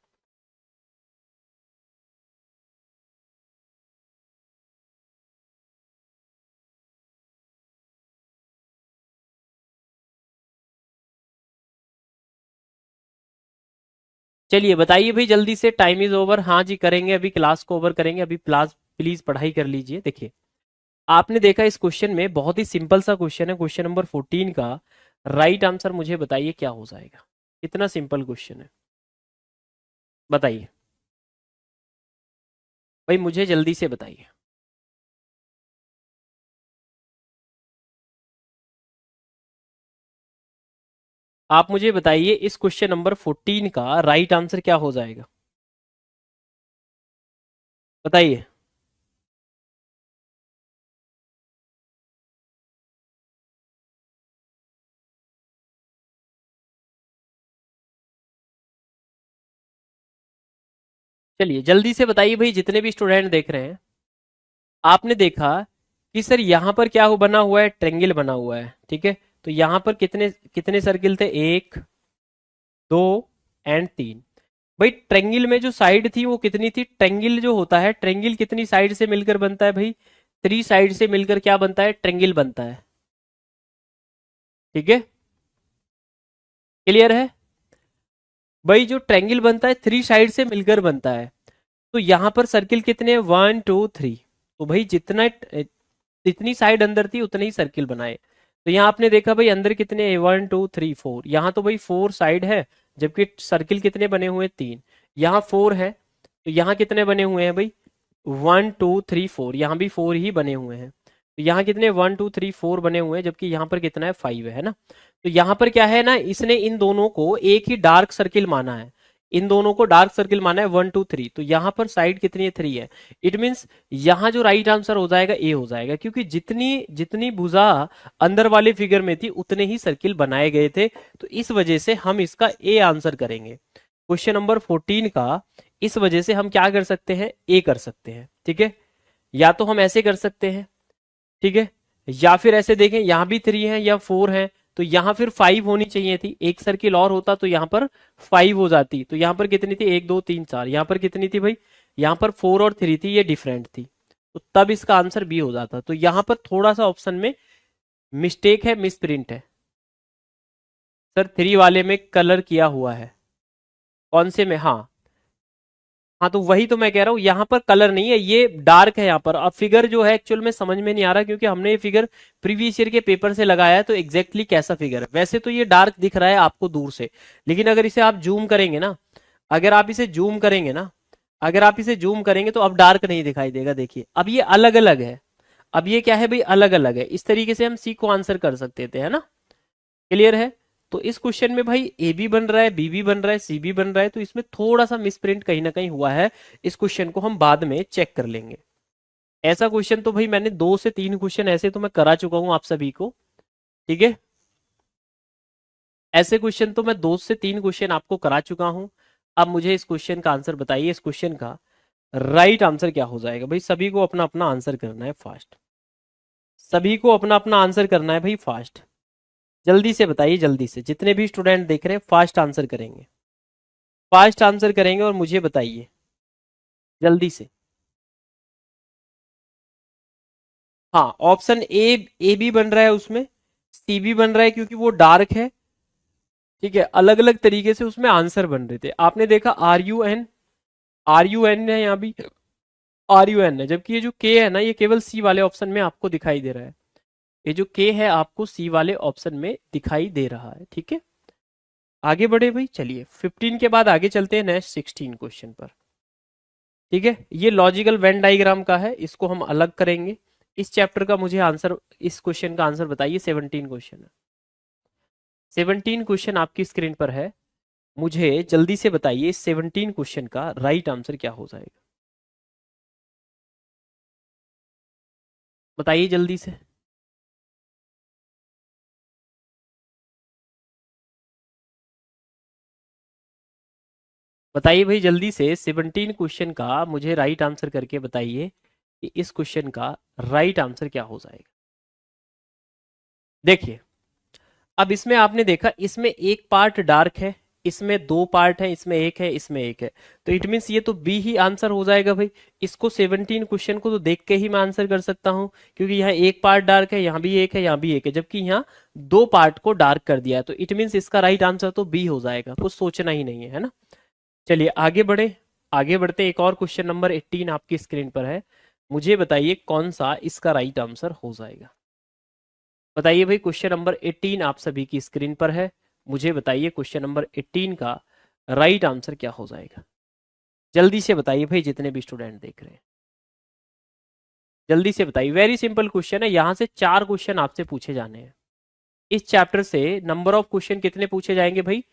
चलिए बताइए भाई जल्दी से, टाइम इज ओवर। हाँ जी करेंगे, अभी क्लास को ओवर करेंगे, अभी क्लास प्लीज पढ़ाई कर लीजिए। देखिए, आपने देखा इस क्वेश्चन में बहुत ही सिंपल सा क्वेश्चन है। क्वेश्चन नंबर 14 का राइट आंसर मुझे बताइए क्या हो जाएगा। कितना सिंपल क्वेश्चन है, बताइए भाई, मुझे जल्दी से बताइए। आप मुझे बताइए इस क्वेश्चन नंबर 14 का राइट आंसर क्या हो जाएगा, बताइए। चलिए जल्दी से बताइए भाई, जितने भी स्टूडेंट देख रहे हैं। आपने देखा कि सर यहाँ पर क्या बना हुआ है, ट्रेंगल बना हुआ है, ठीक है। तो यहाँ पर कितने कितने सर्किल थे, एक, दो एंड तीन। भाई ट्रेंगल में जो साइड थी वो कितनी थी, ट्रेंगल जो होता है, ट्रेंगल कितनी साइड से मिलकर बनता है भाई, थ्री साइड से मिलकर क्या बनता है, ट्रेंगल बनता है, ठीक है। क्लियर है। भाई जो ट्रेंगल बनता है थ्री साइड से मिलकर बनता है। तो यहाँ पर सर्किल कितने हैं, वन टू थ्री। तो भाई जितनी साइड अंदर थी उतने ही सर्किल बनाए। तो यहाँ आपने देखा भाई अंदर कितने हैं, वन टू थ्री फोर। यहाँ तो भाई फोर साइड है, जबकि सर्किल कितने बने हुए हैं, तीन। यहाँ फोर है, तो यहाँ कितने बने हुए हैं भाई, वन टू थ्री फोर। यहाँ भी फोर ही बने हुए हैं। तो यहाँ कितने, वन टू थ्री फोर बने हुए हैं, जबकि यहाँ पर कितना है, फाइव है ना। तो यहाँ पर क्या है ना, इसने इन दोनों को एक ही डार्क सर्किल माना है। इन दोनों को डार्क सर्किल माना है, वन टू थ्री। तो यहाँ पर साइड कितनी है, थ्री है। इट मीन्स यहाँ जो राइट आंसर हो जाएगा ए हो जाएगा, क्योंकि जितनी जितनी भुजा अंदर वाले फिगर में थी उतने ही सर्किल बनाए गए थे। तो इस वजह से हम इसका ए आंसर करेंगे क्वेश्चन नंबर 14 का। इस वजह से हम क्या कर सकते हैं, ए कर सकते हैं, ठीक है। या तो हम ऐसे कर सकते हैं, ठीक है, या फिर ऐसे देखें, यहाँ भी थ्री है या फोर है, तो यहाँ फिर फाइव होनी चाहिए थी। एक सर्किल और होता तो यहाँ पर फाइव हो जाती। तो यहाँ पर कितनी थी, एक दो तीन चार। यहाँ पर कितनी थी भाई, यहाँ पर फोर और थ्री थी, ये डिफरेंट थी। तो तब इसका आंसर बी हो जाता। तो यहाँ पर थोड़ा सा ऑप्शन में मिस्टेक है, मिस प्रिंट है। सर थ्री वाले में कलर किया हुआ है, कौन से में, हाँ। हाँ तो वही तो मैं कह रहा हूँ, यहाँ पर कलर नहीं है, ये डार्क है यहाँ पर। अब फिगर जो है एक्चुअल में समझ में नहीं आ रहा, क्योंकि हमने ये फिगर प्रीवियस ईयर के पेपर से लगाया है। तो एग्जैक्टली कैसा फिगर है, वैसे तो ये डार्क दिख रहा है आपको दूर से, लेकिन अगर इसे आप जूम करेंगे ना, अगर आप इसे जूम करेंगे ना, अगर आप इसे जूम करेंगे तो अब डार्क नहीं दिखाई देगा। देखिए अब ये अलग अलग है। अब ये क्या है भाई, अलग अलग है। इस तरीके से हम सी को आंसर कर सकते थे, है ना। क्लियर है। तो इस क्वेश्चन में भाई ए भी बन रहा है, बी भी बन रहा है, सी भी बन रहा है। तो इसमें थोड़ा सा मिसप्रिंट कहीं ना कहीं हुआ है। इस क्वेश्चन को हम बाद में चेक कर लेंगे। ऐसा क्वेश्चन तो भाई मैंने दो से तीन क्वेश्चन ऐसे तो मैं करा चुका हूं आप सभी को, ठीक है। ऐसे क्वेश्चन तो मैं दो से तीन क्वेश्चन आपको करा चुका हूं। अब मुझे इस क्वेश्चन का आंसर बताइए, इस क्वेश्चन का राइट आंसर क्या हो जाएगा। भाई सभी को अपना अपना आंसर करना है फास्ट, सभी को अपना अपना आंसर करना है भाई फास्ट। जल्दी से बताइए, जल्दी से, जितने भी स्टूडेंट देख रहे हैं फास्ट आंसर करेंगे, फास्ट आंसर करेंगे और मुझे बताइए जल्दी से। हाँ ऑप्शन ए, ए भी बन रहा है उसमें, सी भी बन रहा है क्योंकि वो डार्क है, ठीक है। अलग अलग तरीके से उसमें आंसर बन रहे थे। आपने देखा R U N, R U N है, यहाँ भी आर यू एन है, जबकि ये जो के है ना, ये केवल सी वाले ऑप्शन में आपको दिखाई दे रहा है। ये जो के है आपको सी वाले ऑप्शन में दिखाई दे रहा है, ठीक है। आगे बढ़े भाई, चलिए 15 के बाद आगे चलते हैं नेक्स्ट 16 क्वेश्चन पर, ठीक है। ये लॉजिकल वेन डायग्राम का है, इसको हम अलग करेंगे। इस चैप्टर का मुझे आंसर, इस क्वेश्चन का आंसर बताइए। 17 क्वेश्चन है, 17 क्वेश्चन आपकी स्क्रीन पर है। मुझे जल्दी से बताइए 17 क्वेश्चन का राइट आंसर क्या हो जाएगा, बताइए जल्दी से। बताइए भाई जल्दी से, 17 क्वेश्चन का मुझे राइट आंसर करके बताइए कि इस क्वेश्चन का राइट आंसर क्या हो जाएगा। देखिए अब इसमें आपने देखा, इसमें एक पार्ट डार्क है, इसमें दो पार्ट है, इसमें एक है, इसमें एक है। तो इट मीन्स ये तो बी ही आंसर हो जाएगा भाई। इसको 17 क्वेश्चन को तो देख के ही मैं आंसर कर सकता हूं, क्योंकि यहाँ एक पार्ट डार्क है, यहाँ भी एक है, यहाँ भी एक है, जबकि यहाँ दो पार्ट को डार्क कर दिया है। तो इट मीन्स इसका राइट आंसर तो बी हो जाएगा, कुछ सोचना ही नहीं है ना। चलिए आगे बढ़े, आगे बढ़ते। एक और क्वेश्चन नंबर 18 आपकी स्क्रीन पर है। मुझे बताइए कौन सा इसका राइट आंसर हो जाएगा। बताइए भाई, क्वेश्चन नंबर 18 आप सभी की स्क्रीन पर है। मुझे बताइए क्वेश्चन नंबर 18 का राइट आंसर क्या हो जाएगा। जल्दी से बताइए भाई, जितने भी स्टूडेंट देख रहे हैं जल्दी से बताइए। वेरी सिंपल क्वेश्चन है, यहां से चार क्वेश्चन आपसे पूछे जाने हैं। इस चैप्टर से नंबर ऑफ क्वेश्चन कितने पूछे जाएंगे भाई?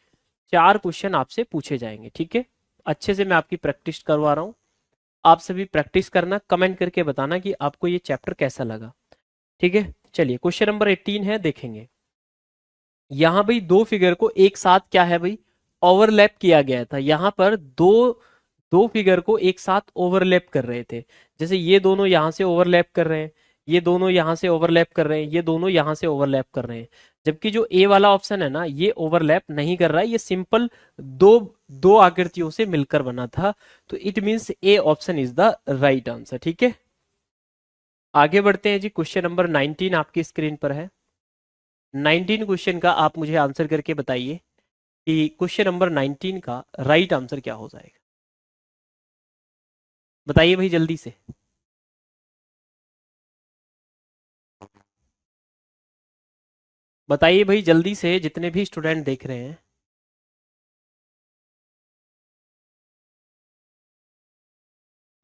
4 क्वेश्चन आपसे पूछे जाएंगे, ठीक है। अच्छे से मैं आपकी प्रैक्टिस करवा रहा हूँ, आप सभी प्रैक्टिस करना, कमेंट करके बताना कि आपको ये चैप्टर कैसा लगा, ठीक है। चलिए क्वेश्चन नंबर 18 है, देखेंगे। यहाँ भाई दो फिगर को एक साथ क्या है भाई, ओवरलैप किया गया था। यहाँ पर दो दो फिगर को एक साथ ओवरलैप कर रहे थे। जैसे ये दोनों यहाँ से ओवरलैप कर रहे हैं, ये दोनों यहाँ से ओवरलैप कर रहे हैं, ये दोनों यहाँ से ओवरलैप कर रहे हैं। जबकि जो ए वाला ऑप्शन है ना, ये ओवरलैप नहीं कर रहा है, ये सिंपल दो दो आकृतियों से मिलकर बना था। तो it means A option is the right answer, ठीक है। आगे बढ़ते हैं जी, क्वेश्चन नंबर 19 आपकी स्क्रीन पर है। 19 क्वेश्चन का आप मुझे आंसर करके बताइए कि क्वेश्चन नंबर 19 का राइट आंसर क्या हो जाएगा। बताइए भाई जल्दी से। बताइए भाई जल्दी से, जितने भी स्टूडेंट देख रहे हैं।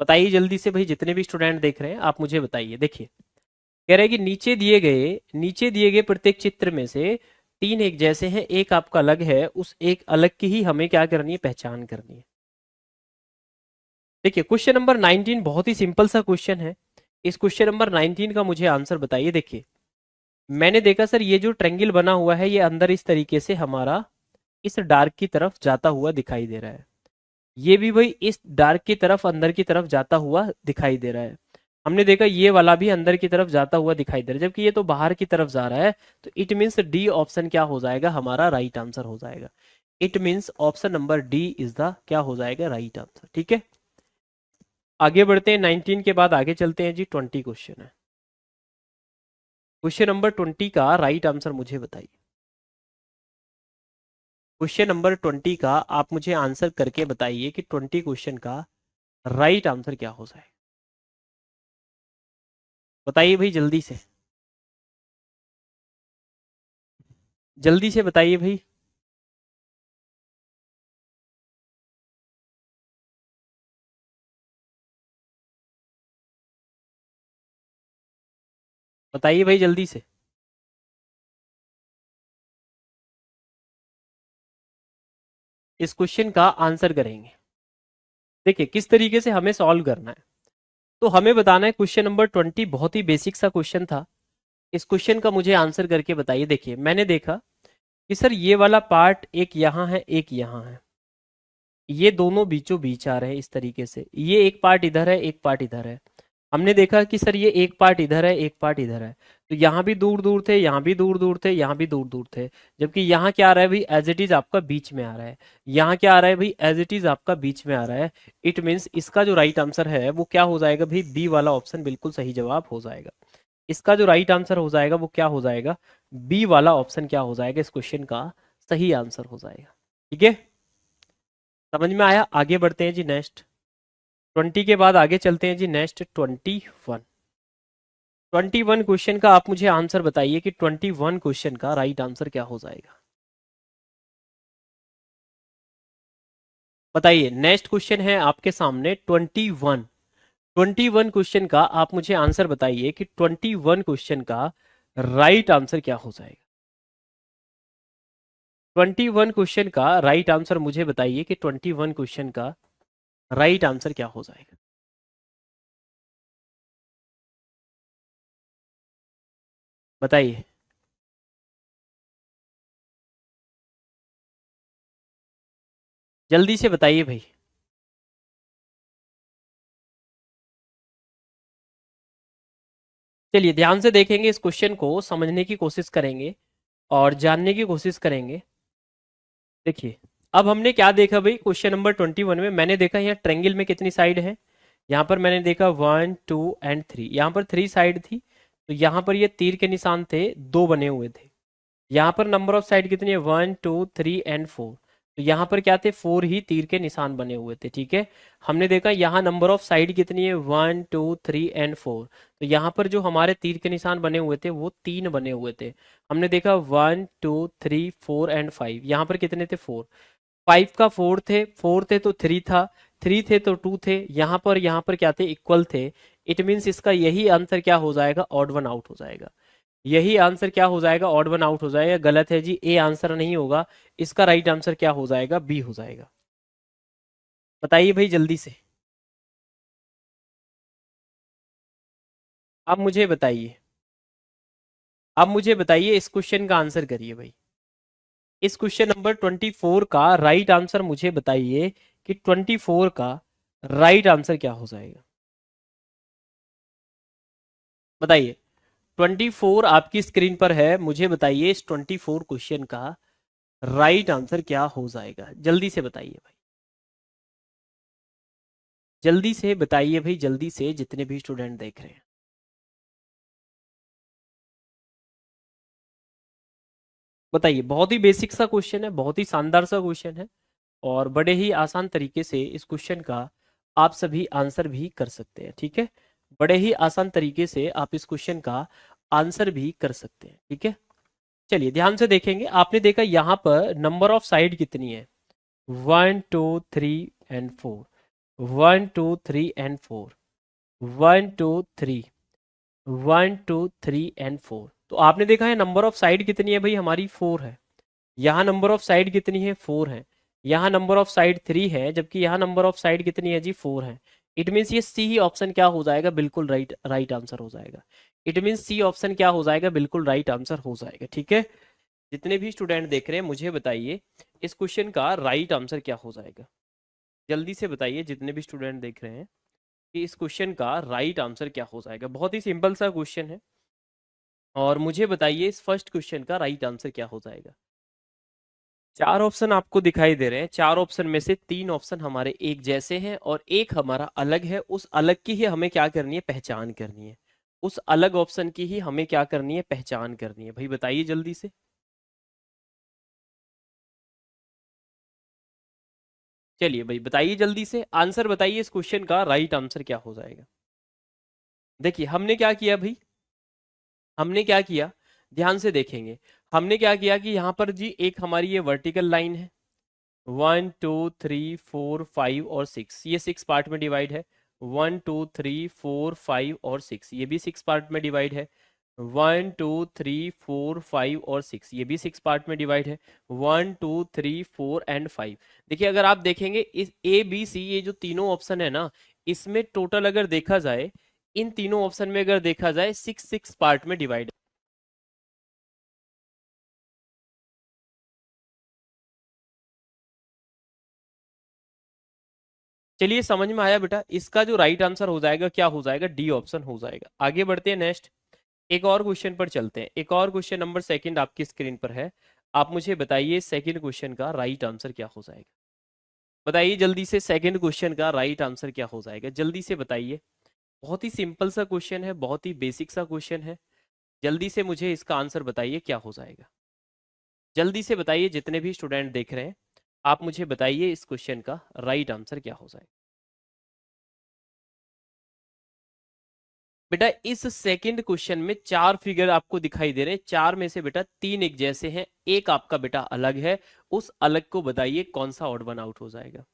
बताइए जल्दी से भाई, जितने भी स्टूडेंट देख रहे हैं आप मुझे बताइए। देखिए कह रहे हैं कि नीचे दिए गए प्रत्येक चित्र में से 3 एक जैसे हैं, एक आपका अलग है, उस एक अलग की ही हमें क्या करनी है, पहचान करनी है। देखिए क्वेश्चन नंबर 19 बहुत ही सिंपल सा क्वेश्चन है। इस क्वेश्चन नंबर 19 का मुझे आंसर बताइए। देखिए मैंने देखा सर, ये जो ट्रेंगल बना हुआ है, ये अंदर इस तरीके से हमारा इस डार्क की तरफ जाता हुआ दिखाई दे रहा है। ये भी भाई इस डार्क की तरफ, अंदर की तरफ जाता हुआ दिखाई दे रहा है। हमने देखा ये वाला भी अंदर की तरफ जाता हुआ दिखाई दे रहा है, जबकि ये तो बाहर की तरफ जा रहा है। तो इट मीन्स डी ऑप्शन क्या हो जाएगा, हमारा राइट आंसर हो जाएगा। It means option number D is the क्या हो जाएगा, राइट आंसर, ठीक है। आगे बढ़ते हैं, 19 के बाद आगे चलते हैं जी, 20 क्वेश्चन है। क्वेश्चन नंबर 20 का राइट आंसर मुझे बताइए। क्वेश्चन नंबर 20 का आप मुझे आंसर करके बताइए कि 20 क्वेश्चन का राइट आंसर क्या हो जाए। बताइए भाई जल्दी से, जल्दी से बताइए भाई। बताइए भाई जल्दी से। इस क्वेश्चन का आंसर करेंगे। देखिए किस तरीके से हमें सॉल्व करना है, तो हमें बताना है क्वेश्चन नंबर 20 बहुत ही बेसिक सा क्वेश्चन था। इस क्वेश्चन का मुझे आंसर करके बताइए। देखिए मैंने देखा कि सर ये वाला पार्ट एक यहाँ है, एक यहाँ है, ये दोनों बीचों बीच आ रहे हैं इस तरीके से। ये एक पार्ट इधर है, एक पार्ट इधर है। हमने देखा कि सर ये एक पार्ट इधर है, एक पार्ट इधर है। तो यहाँ भी दूर दूर थे, यहाँ भी दूर दूर थे, यहाँ भी दूर दूर थे। जबकि यहाँ क्या आ रहा है भाई, एज इट इज आपका बीच में आ रहा है। यहाँ क्या आ रहा है भाई, एज इट इज आपका बीच में आ रहा है। इट मीन्स इसका जो राइट आंसर है वो क्या हो जाएगा भाई, बी वाला ऑप्शन बिल्कुल सही जवाब हो जाएगा। इसका जो राइट आंसर हो जाएगा वो क्या हो जाएगा, बी वाला ऑप्शन क्या हो जाएगा, इस क्वेश्चन का सही आंसर हो जाएगा, ठीक है। समझ में आया। आगे बढ़ते हैं जी नेक्स्ट, 20 के बाद आगे चलते हैं जी नेक्स्ट 21। 21 क्वेश्चन का आप मुझे आंसर बताइए कि 21 क्वेश्चन का राइट आंसर क्या हो जाएगा। बताइए, नेक्स्ट क्वेश्चन है आपके सामने 21। 21 क्वेश्चन का आप मुझे आंसर बताइए कि 21 क्वेश्चन का राइट आंसर क्या हो जाएगा। 21 क्वेश्चन का राइट आंसर मुझे बताइए कि 21 क्वेश्चन का राइट आंसर क्या हो जाएगा। बताइए जल्दी से बताइए भाई। चलिए ध्यान से देखेंगे, इस क्वेश्चन को समझने की कोशिश करेंगे और जानने की कोशिश करेंगे। देखिए अब हमने क्या देखा भाई, क्वेश्चन नंबर 21 में मैंने देखा यहाँ ट्रेंगल में कितनी साइड है। यहाँ पर मैंने देखा 1 2 एंड 3, यहाँ पर 3 साइड थी। तो यहाँ पर ये तीर के निशान थे, दो बने हुए थे। यहाँ पर नंबर ऑफ साइड कितनी है, 1 2 3 एंड 4। तो यहाँ पर क्या थे, 4 ही तीर के निशान बने हुए थे, ठीक है। हमने देखा यहाँ नंबर ऑफ साइड कितनी है, 1 2 3 एंड 4। तो यहाँ पर जो हमारे तीर के निशान बने हुए थे वो 3 बने हुए थे। हमने देखा 1 2 3 4 एंड 5, यहाँ पर कितने थे, 4। 5 का 4 थे, 4 थे तो 3 था, 3 थे तो 2 थे। यहाँ पर क्या थे, इक्वल थे। इट मीन्स इसका यही आंसर क्या हो जाएगा, ऑड वन आउट हो जाएगा। यही आंसर क्या हो जाएगा, ऑड वन आउट हो जाएगा। गलत है जी, ए आंसर नहीं होगा। इसका राइट आंसर क्या हो जाएगा, बी हो जाएगा। बताइए भाई जल्दी से, अब मुझे बताइए, अब मुझे बताइए इस क्वेश्चन का आंसर करिए भाई। इस क्वेश्चन नंबर 24 का राइट आंसर मुझे बताइए कि 24 का राइट आंसर क्या हो जाएगा। बताइए, 24 आपकी स्क्रीन पर है, मुझे बताइए इस 24 क्वेश्चन का राइट आंसर क्या हो जाएगा। जल्दी से बताइए भाई, जल्दी से बताइए भाई, जल्दी से, जितने भी स्टूडेंट देख रहे हैं। बताइए, बहुत ही बेसिक सा क्वेश्चन है, बहुत ही शानदार सा क्वेश्चन है, और बड़े ही आसान तरीके से इस क्वेश्चन का आप सभी आंसर भी कर सकते हैं। ठीक है, बड़े ही आसान तरीके से आप इस क्वेश्चन का आंसर भी कर सकते हैं। ठीक है, चलिए ध्यान से देखेंगे। आपने देखा यहाँ पर नंबर ऑफ साइड कितनी है, 1 2 3 एंड 4, 1 2 3 एंड 4, 1 2 3, 1 2 3 एंड 4। तो आपने देखा है नंबर ऑफ साइड कितनी है भाई, हमारी 4 है। यहाँ नंबर ऑफ साइड कितनी है, 4 है। यहाँ नंबर ऑफ साइड 3 है, जबकि यहाँ नंबर ऑफ साइड कितनी है जी, 4 है। इट मीन्स ये सी ही ऑप्शन क्या हो जाएगा, बिल्कुल राइट राइट आंसर हो जाएगा। इट मीन्स सी ऑप्शन क्या हो जाएगा, बिल्कुल राइट आंसर हो जाएगा। ठीक है, जितने भी स्टूडेंट देख रहे हैं मुझे बताइए इस क्वेश्चन का राइट आंसर क्या हो जाएगा। जल्दी से बताइए जितने भी स्टूडेंट देख रहे हैं कि इस क्वेश्चन का राइट आंसर क्या हो जाएगा। बहुत ही सिंपल सा क्वेश्चन है, और मुझे बताइए इस फर्स्ट क्वेश्चन का राइट आंसर क्या हो जाएगा। चार ऑप्शन आपको दिखाई दे रहे हैं, चार ऑप्शन में से तीन ऑप्शन हमारे एक जैसे हैं और एक हमारा अलग है। उस अलग की ही हमें क्या करनी है, पहचान करनी है। उस अलग ऑप्शन की ही हमें क्या करनी है, पहचान करनी है। भाई बताइए जल्दी से, चलिए भाई बताइए जल्दी से, आंसर बताइए इस क्वेश्चन का राइट आंसर क्या हो जाएगा। देखिए हमने क्या किया भाई, हमने क्या किया, ध्यान से देखेंगे। हमने क्या किया कि यहाँ पर जी एक हमारी ये वर्टिकल लाइन है, 1 2 3 4 5 और 6, ये 6 पार्ट में डिवाइड है। 1 2 3 4 5 और 6, ये भी 6 पार्ट में डिवाइड है। 1 2 3 4 5 और 6, ये भी 6 पार्ट में डिवाइड है। 1 2 3 4 एंड 5। देखिए अगर आप देखेंगे इस ए बी सी, ये जो तीनों ऑप्शन है ना, इसमें टोटल अगर देखा जाए, इन तीनों ऑप्शन में अगर देखा जाए, 6 पार्ट में डिवाइड। चलिए समझ में आया बेटा, इसका जो राइट आंसर हो जाएगा क्या हो जाएगा, डी ऑप्शन हो जाएगा। आगे बढ़ते हैं नेक्स्ट, एक और क्वेश्चन पर चलते हैं। एक और क्वेश्चन नंबर सेकंड आपकी स्क्रीन पर है। आप मुझे बताइए सेकंड क्वेश्चन का राइट आंसर क्या हो जाएगा। बताइए जल्दी से, सेकंड क्वेश्चन का राइट आंसर क्या हो जाएगा, जल्दी से बताइए। बहुत ही सिंपल सा क्वेश्चन है, बहुत ही बेसिक सा क्वेश्चन है। जल्दी से मुझे इसका आंसर बताइए क्या हो जाएगा। जल्दी से बताइए, जितने भी स्टूडेंट देख रहे हैं आप मुझे बताइए इस क्वेश्चन का राइट आंसर क्या हो जाएगा। बेटा इस सेकंड क्वेश्चन में चार फिगर आपको दिखाई दे रहे हैं, चार में से बेटा तीन एक जैसे हैं, एक आपका बेटा अलग है। उस अलग को बताइए कौन सा ऑड वन आउट हो जाएगा।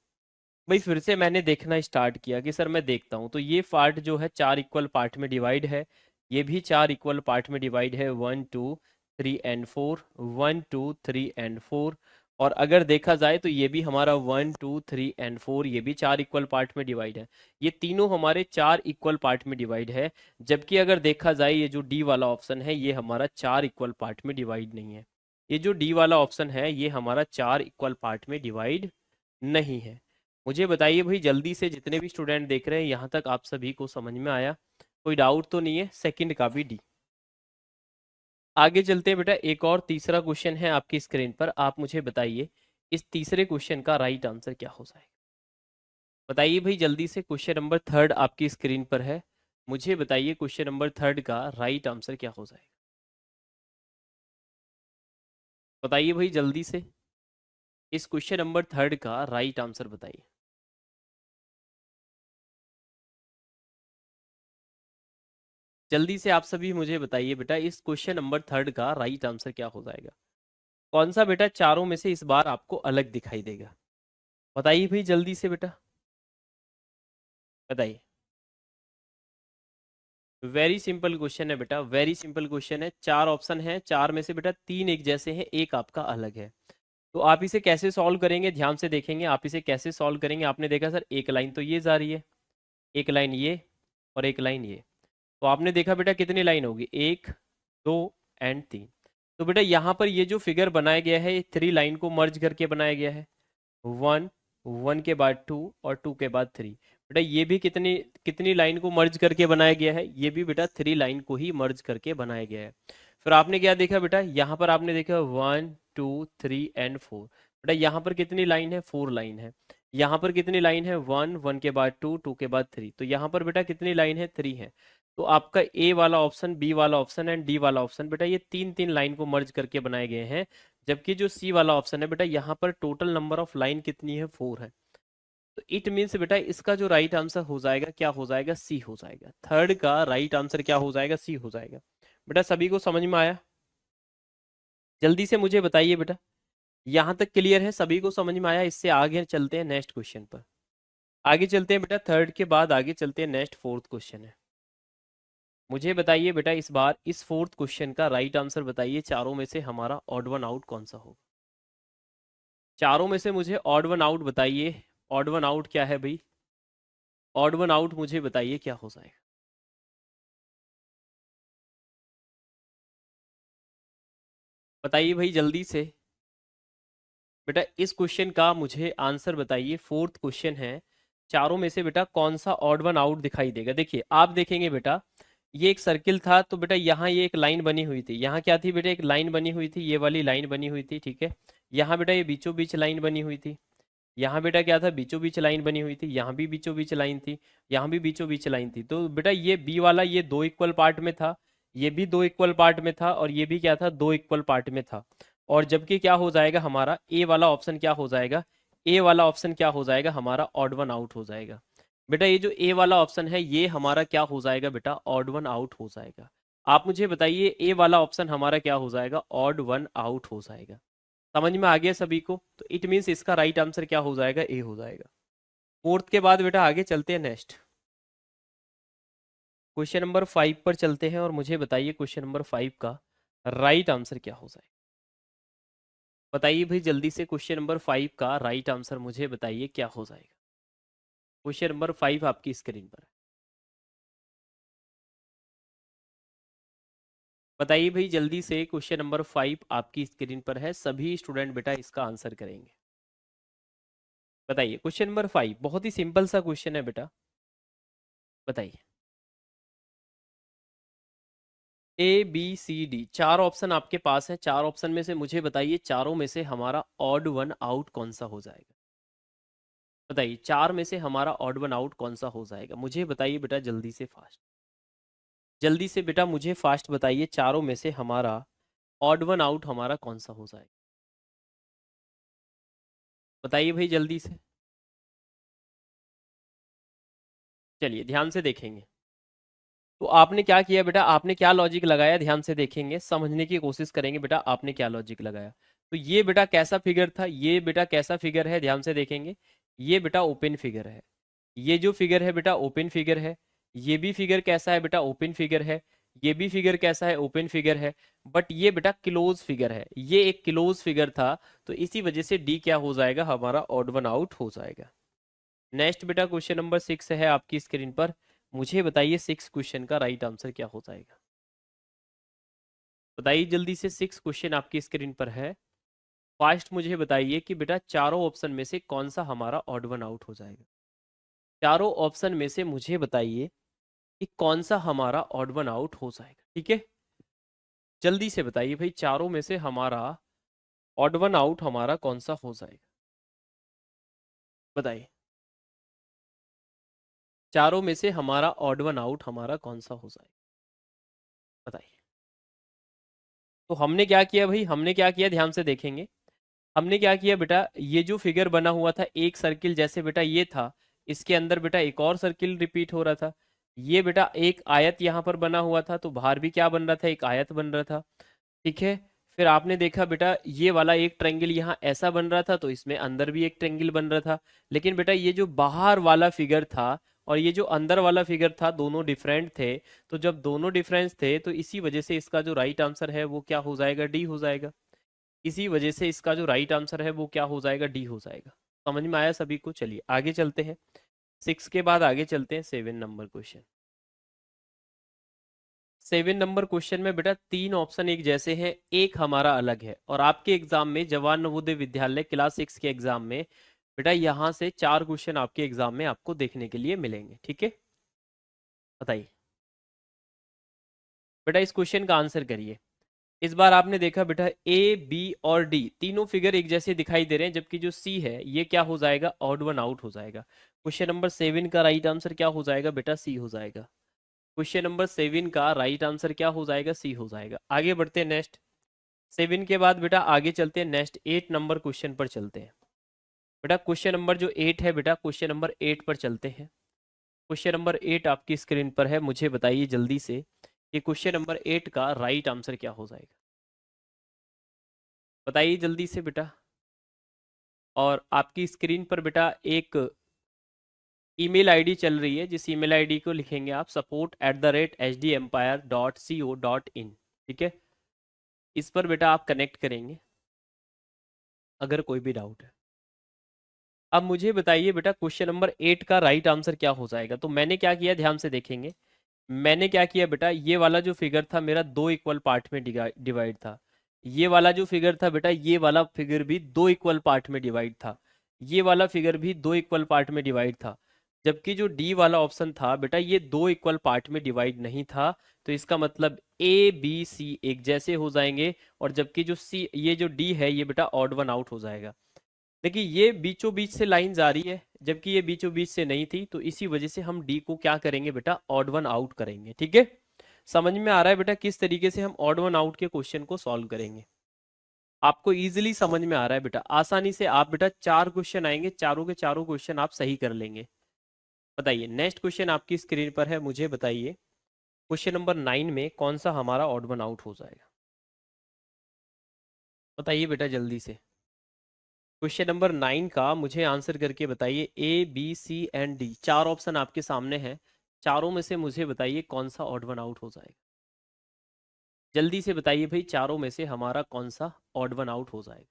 भाई फिर से मैंने देखना स्टार्ट किया कि सर मैं देखता हूं, तो ये पार्ट जो है चार इक्वल पार्ट में डिवाइड है, ये भी चार इक्वल पार्ट में डिवाइड है, 1 2 3 एंड 4, 1 2 3 एंड 4। और अगर देखा जाए तो ये भी हमारा 1 2 3 एंड 4, ये भी चार इक्वल पार्ट में डिवाइड है। ये तीनों हमारे चार इक्वल पार्ट में डिवाइड है। जबकि अगर देखा जाए ये जो डी वाला ऑप्शन है ये हमारा चार इक्वल पार्ट में डिवाइड नहीं है। ये जो डी वाला ऑप्शन है ये हमारा चार इक्वल पार्ट में डिवाइड नहीं है। मुझे बताइए भाई जल्दी से, जितने भी स्टूडेंट देख रहे हैं यहाँ तक आप सभी को समझ में आया, कोई डाउट तो नहीं है, सेकंड का भी डी। आगे चलते हैं बेटा, एक और तीसरा क्वेश्चन है आपकी स्क्रीन पर। आप मुझे बताइए इस तीसरे क्वेश्चन का राइट आंसर क्या हो जाएगा। बताइए भाई जल्दी से, क्वेश्चन नंबर थर्ड आपकी स्क्रीन पर है। मुझे बताइए क्वेश्चन नंबर थर्ड का राइट आंसर क्या हो जाएगा। बताइए भाई जल्दी से, इस क्वेश्चन नंबर थर्ड का राइट आंसर बताइए। जल्दी से आप सभी मुझे बताइए बेटा इस क्वेश्चन नंबर थर्ड का राइट आंसर क्या हो जाएगा। कौन सा बेटा चारों में से इस बार आपको अलग दिखाई देगा। बताइए भाई जल्दी से बेटा, बताइए। वेरी सिंपल क्वेश्चन है बेटा, वेरी सिंपल क्वेश्चन है। चार ऑप्शन है, चार में से बेटा तीन एक जैसे हैं, एक आपका अलग है। तो आप इसे कैसे सॉल्व करेंगे, ध्यान से देखेंगे आप इसे कैसे सॉल्व करेंगे। आपने देखा सर एक लाइन तो ये जा रही है, एक लाइन ये, और एक लाइन ये। तो आपने देखा बेटा कितनी लाइन होगी, एक, दो एंड तीन। तो बेटा यहाँ पर ये जो फिगर बनाया गया है, ये थ्री लाइन को मर्ज करके बनाया गया है। वन, वन के बाद टू, और टू के बाद थ्री। बेटा ये भी कितनी कितनी लाइन को मर्ज करके बनाया गया है, ये भी बेटा थ्री लाइन को ही मर्ज करके बनाया गया है। फिर आपने क्या देखा बेटा, यहाँ पर आपने देखा one two three and four. बेटा यहाँ पर कितनी लाइन है, फोर लाइन है। यहाँ पर कितनी लाइन है, वन, वन के बाद टू, टू के बाद थ्री। तो यहाँ पर बेटा कितनी लाइन है, थ्री है। तो आपका ए वाला ऑप्शन, बी वाला ऑप्शन एंड डी वाला ऑप्शन बेटा ये तीन तीन लाइन को मर्ज करके बनाए गए हैं। जबकि जो सी वाला ऑप्शन है बेटा, यहाँ पर टोटल नंबर ऑफ लाइन कितनी है, फोर है। तो इट मीन्स बेटा इसका जो राइट आंसर हो जाएगा, क्या हो जाएगा, सी हो जाएगा। थर्ड का राइट आंसर क्या हो जाएगा, सी हो जाएगा। बेटा सभी को समझ में आया, जल्दी से मुझे बताइए बेटा, यहाँ तक क्लियर है, सभी को समझ में आया। इससे आगे चलते हैं नेक्स्ट क्वेश्चन पर। आगे चलते हैं बेटा, थर्ड के बाद आगे चलते हैं, नेक्स्ट फोर्थ क्वेश्चन है। मुझे बताइए बेटा इस बार इस फोर्थ क्वेश्चन का राइट आंसर बताइए, चारों में से हमारा ऑड वन आउट कौन सा होगा। चारों में से मुझे ऑड वन आउट बताइए। ऑड वन आउट क्या है भाई, ऑड वन आउट मुझे बताइए क्या हो जाएगा। बताइए भाई जल्दी से। बेटा इस क्वेश्चन का मुझे आंसर बताइए, फोर्थ क्वेश्चन है। चारों में से बेटा कौन सा ऑड वन आउट दिखाई देगा। देखिए आप देखेंगे बेटा, ये एक सर्किल था, तो बेटा यहाँ ये एक लाइन बनी हुई थी। यहाँ क्या थी बेटा, एक लाइन बनी हुई थी, ये वाली लाइन बनी हुई थी, ठीक है। यहाँ बेटा ये बीचों बीच लाइन बनी हुई थी। यहाँ बेटा क्या था, बीचों बीच लाइन बनी हुई थी। यहाँ भी बीचों बीच लाइन थी, यहाँ भी बीचों बीच लाइन थी। तो बेटा ये बी वाला ये दो इक्वल पार्ट में था, ये भी दो इक्वल पार्ट में था, और ये भी क्या था, दो इक्वल पार्ट में था। और जबकि क्या हो जाएगा हमारा ए वाला ऑप्शन, क्या हो जाएगा, ए वाला ऑप्शन क्या हो जाएगा हमारा, ऑड वन आउट हो जाएगा। बेटा ये जो ए वाला ऑप्शन है ये हमारा क्या हो जाएगा बेटा, ऑड वन आउट हो जाएगा। आप मुझे बताइए ए वाला ऑप्शन हमारा क्या हो जाएगा, ऑड वन आउट हो जाएगा। समझ में आ गया सभी को। तो इट मीन्स इसका राइट आंसर क्या हो जाएगा, ए हो जाएगा। फोर्थ के बाद बेटा आगे चलते हैं, नेक्स्ट क्वेश्चन नंबर 5 पर चलते हैं, और मुझे बताइए क्वेश्चन नंबर 5 का राइट आंसर क्या हो जाएगा। बताइए भाई जल्दी से, क्वेश्चन नंबर 5 का राइट आंसर मुझे बताइए क्या हो जाएगा। क्वेश्चन नंबर 5 आपकी स्क्रीन पर है। बताइए भाई जल्दी से, क्वेश्चन नंबर 5 आपकी स्क्रीन पर है, सभी स्टूडेंट बेटा इसका आंसर करेंगे। बताइए क्वेश्चन नंबर 5, बहुत ही सिंपल सा क्वेश्चन है बेटा, बताइए। ए बी सी डी चार ऑप्शन आपके पास है, चार ऑप्शन में से मुझे बताइए चारों में से हमारा ऑड वन आउट कौन सा हो जाएगा। बताइए चार में से हमारा ऑड वन आउट कौन सा हो जाएगा, मुझे बताइए बेटा जल्दी से फास्ट। जल्दी से बेटा मुझे फास्ट बताइए, चारों में से हमारा ऑड वन आउट हमारा कौन सा हो जाएगा। बताइए भाई जल्दी से। चलिए ध्यान से देखेंगे। तो आपने क्या किया बेटा, आपने क्या लॉजिक लगाया, ध्यान से देखेंगे, समझने की कोशिश करेंगे बेटा आपने क्या लॉजिक लगाया। तो ये बेटा कैसा फिगर था, ये बेटा कैसा फिगर है, ध्यान से देखेंगे। ये बेटा ओपन फिगर है, ये जो फिगर है बेटा ओपन फिगर है। ये भी फिगर कैसा है बेटा, ओपन फिगर है। ये भी फिगर कैसा है, ओपन फिगर है। बट ये बेटा क्लोज फिगर है, ये एक क्लोज फिगर था। तो इसी वजह से डी क्या हो जाएगा हमारा, ऑड वन आउट हो जाएगा। नेक्स्ट बेटा क्वेश्चन नंबर 6 है आपकी स्क्रीन पर। मुझे बताइए 6 क्वेश्चन का राइट आंसर क्या हो जाएगा। बताइए जल्दी से, 6 क्वेश्चन आपकी स्क्रीन पर है। फास्ट मुझे बताइए कि बेटा चारों ऑप्शन में से कौन सा हमारा ऑड वन आउट हो जाएगा। चारों ऑप्शन में से मुझे बताइए कि कौन सा हमारा ऑड वन आउट हो जाएगा, ठीक है। जल्दी से बताइए भाई, चारों में से हमारा ऑड वन आउट हमारा कौन सा हो जाएगा। बताइए चारों में से हमारा ऑड वन आउट हमारा कौन सा हो जाएगा, बताइए। तो हमने क्या किया भाई, हमने क्या किया, ध्यान से देखेंगे। हमने क्या किया बेटा, ये जो फिगर बना हुआ था एक सर्किल जैसे बेटा ये था, इसके अंदर बेटा एक और सर्किल रिपीट हो रहा था। ये बेटा एक आयत यहाँ पर बना हुआ था, तो बाहर भी क्या बन रहा था, एक आयत बन रहा था, ठीक है। फिर आपने देखा बेटा ये वाला एक ट्रायंगल यहाँ ऐसा बन रहा था, तो इसमें अंदर भी एक ट्रायंगल बन रहा था। लेकिन बेटा ये जो बाहर वाला फिगर था और ये जो अंदर वाला फिगर था दोनों डिफरेंट थे। तो जब दोनों डिफरेंस थे तो इसी वजह से इसका जो राइट आंसर है वो क्या हो जाएगा, डी हो जाएगा। इसी वजह से इसका जो राइट आंसर है वो क्या हो जाएगा, डी हो जाएगा। समझ में आया सभी को? चलिए आगे चलते हैं। 6 के बाद आगे चलते हैं 7 नंबर क्वेश्चन। 7 नंबर क्वेश्चन में बेटा 3 ऑप्शन एक जैसे हैं, एक हमारा अलग है। और आपके एग्जाम में जवाहर नवोदय विद्यालय क्लास 6 के एग्जाम में बेटा यहाँ से 4 क्वेश्चन आपके एग्जाम में आपको देखने के लिए मिलेंगे। ठीक है, बताइए बेटा, इस क्वेश्चन का आंसर करिए। इस बार आपने देखा बेटा ए बी और डी तीनों फिगर एक जैसे दिखाई दे रहे हैं, जबकि जो सी है ये क्या हो जाएगा, ऑड वन आउट हो जाएगा। क्वेश्चन नंबर 7 का राइट आंसर क्या हो जाएगा बेटा, सी हो जाएगा। क्वेश्चन नंबर 7 का राइट आंसर क्या हो जाएगा, सी हो जाएगा। आगे बढ़ते हैं नेक्स्ट। 7 के बाद बेटा आगे चलते हैं नेक्स्ट 8 नंबर क्वेश्चन पर चलते हैं। बेटा क्वेश्चन नंबर जो 8 है बेटा, क्वेश्चन नंबर 8 पर चलते हैं। क्वेश्चन नंबर 8 आपकी स्क्रीन पर है, मुझे बताइए जल्दी से कि क्वेश्चन नंबर 8 का राइट आंसर क्या हो जाएगा। बताइए जल्दी से बेटा। और आपकी स्क्रीन पर बेटा एक ईमेल आईडी चल रही है, जिस ईमेल आईडी को लिखेंगे आप support@hdempire.co.in। ठीक है, इस पर बेटा आप कनेक्ट करेंगे अगर कोई भी डाउट है। अब मुझे बताइए बेटा क्वेश्चन नंबर 8 का राइट आंसर क्या हो जाएगा। तो मैंने क्या किया, ध्यान से देखेंगे। मैंने क्या किया बेटा, ये वाला जो फिगर था मेरा 2 इक्वल पार्ट में डिवाइड था। ये वाला जो फिगर था बेटा, ये वाला फिगर भी 2 इक्वल पार्ट में डिवाइड था। ये वाला फिगर भी 2 इक्वल पार्ट में डिवाइड था। जबकि जो डी वाला ऑप्शन था बेटा, ये 2 इक्वल पार्ट में डिवाइड नहीं था। तो इसका मतलब ए बी सी एक जैसे हो जाएंगे, और जबकि जो सी, ये जो डी है ये बेटा ऑड वन आउट हो जाएगा। देखिए ये बीचों बीच से लाइन जा रही है, जबकि ये बीचों बीच से नहीं थी, तो इसी वजह से हम डी को क्या करेंगे बेटा, ऑड वन आउट करेंगे। ठीक है, समझ में आ रहा है बेटा किस तरीके से हम ऑड वन आउट के क्वेश्चन को सॉल्व करेंगे। आपको इजीली समझ में आ रहा है बेटा, आसानी से आप बेटा 4 क्वेश्चन आएंगे, चारों के चारों क्वेश्चन आप सही कर लेंगे। बताइए नेक्स्ट क्वेश्चन आपकी स्क्रीन पर है, मुझे बताइए क्वेश्चन नंबर 9 में कौन सा हमारा ऑड वन आउट हो जाएगा। बताइए बेटा जल्दी से। क्वेश्चन नंबर 9 का मुझे आंसर करके बताइए। A B C and D 4 option आपके सामने हैं, चारों में से मुझे बताइए कौन सा ऑड वन आउट हो जाएगा। जल्दी से बताइए भाई, चारों में से हमारा कौन सा ऑड वन आउट हो जाएगा,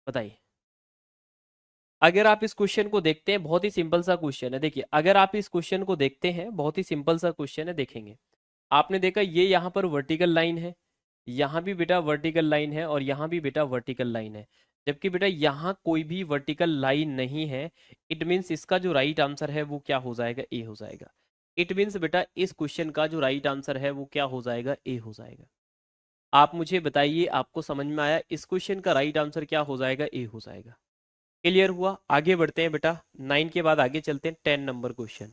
बताइए। अगर आप इस क्वेश्चन को देखते हैं, बहुत ही सिंपल सा क्वेश्चन है। देखिए अगर आप इस क्वेश्चन को देखते हैं, बहुत ही सिंपल सा क्वेश्चन है। देखेंगे आपने देखा ये यहाँ पर वर्टिकल लाइन है, यहाँ भी बेटा वर्टिकल लाइन है, और यहाँ भी बेटा वर्टिकल लाइन है। जबकि बेटा यहाँ कोई भी वर्टिकल लाइन नहीं है। इट मीन्स इसका जो राइट आंसर है वो क्या हो जाएगा, ए हो जाएगा। इट मीन्स बेटा इस क्वेश्चन का जो राइट आंसर है वो क्या हो जाएगा, ए हो जाएगा। आप मुझे बताइए, आपको समझ में आया इस क्वेश्चन का राइट आंसर क्या हो जाएगा, ए हो जाएगा। क्लियर हुआ? आगे बढ़ते हैं बेटा, 9 के बाद आगे चलते हैं 10 नंबर क्वेश्चन।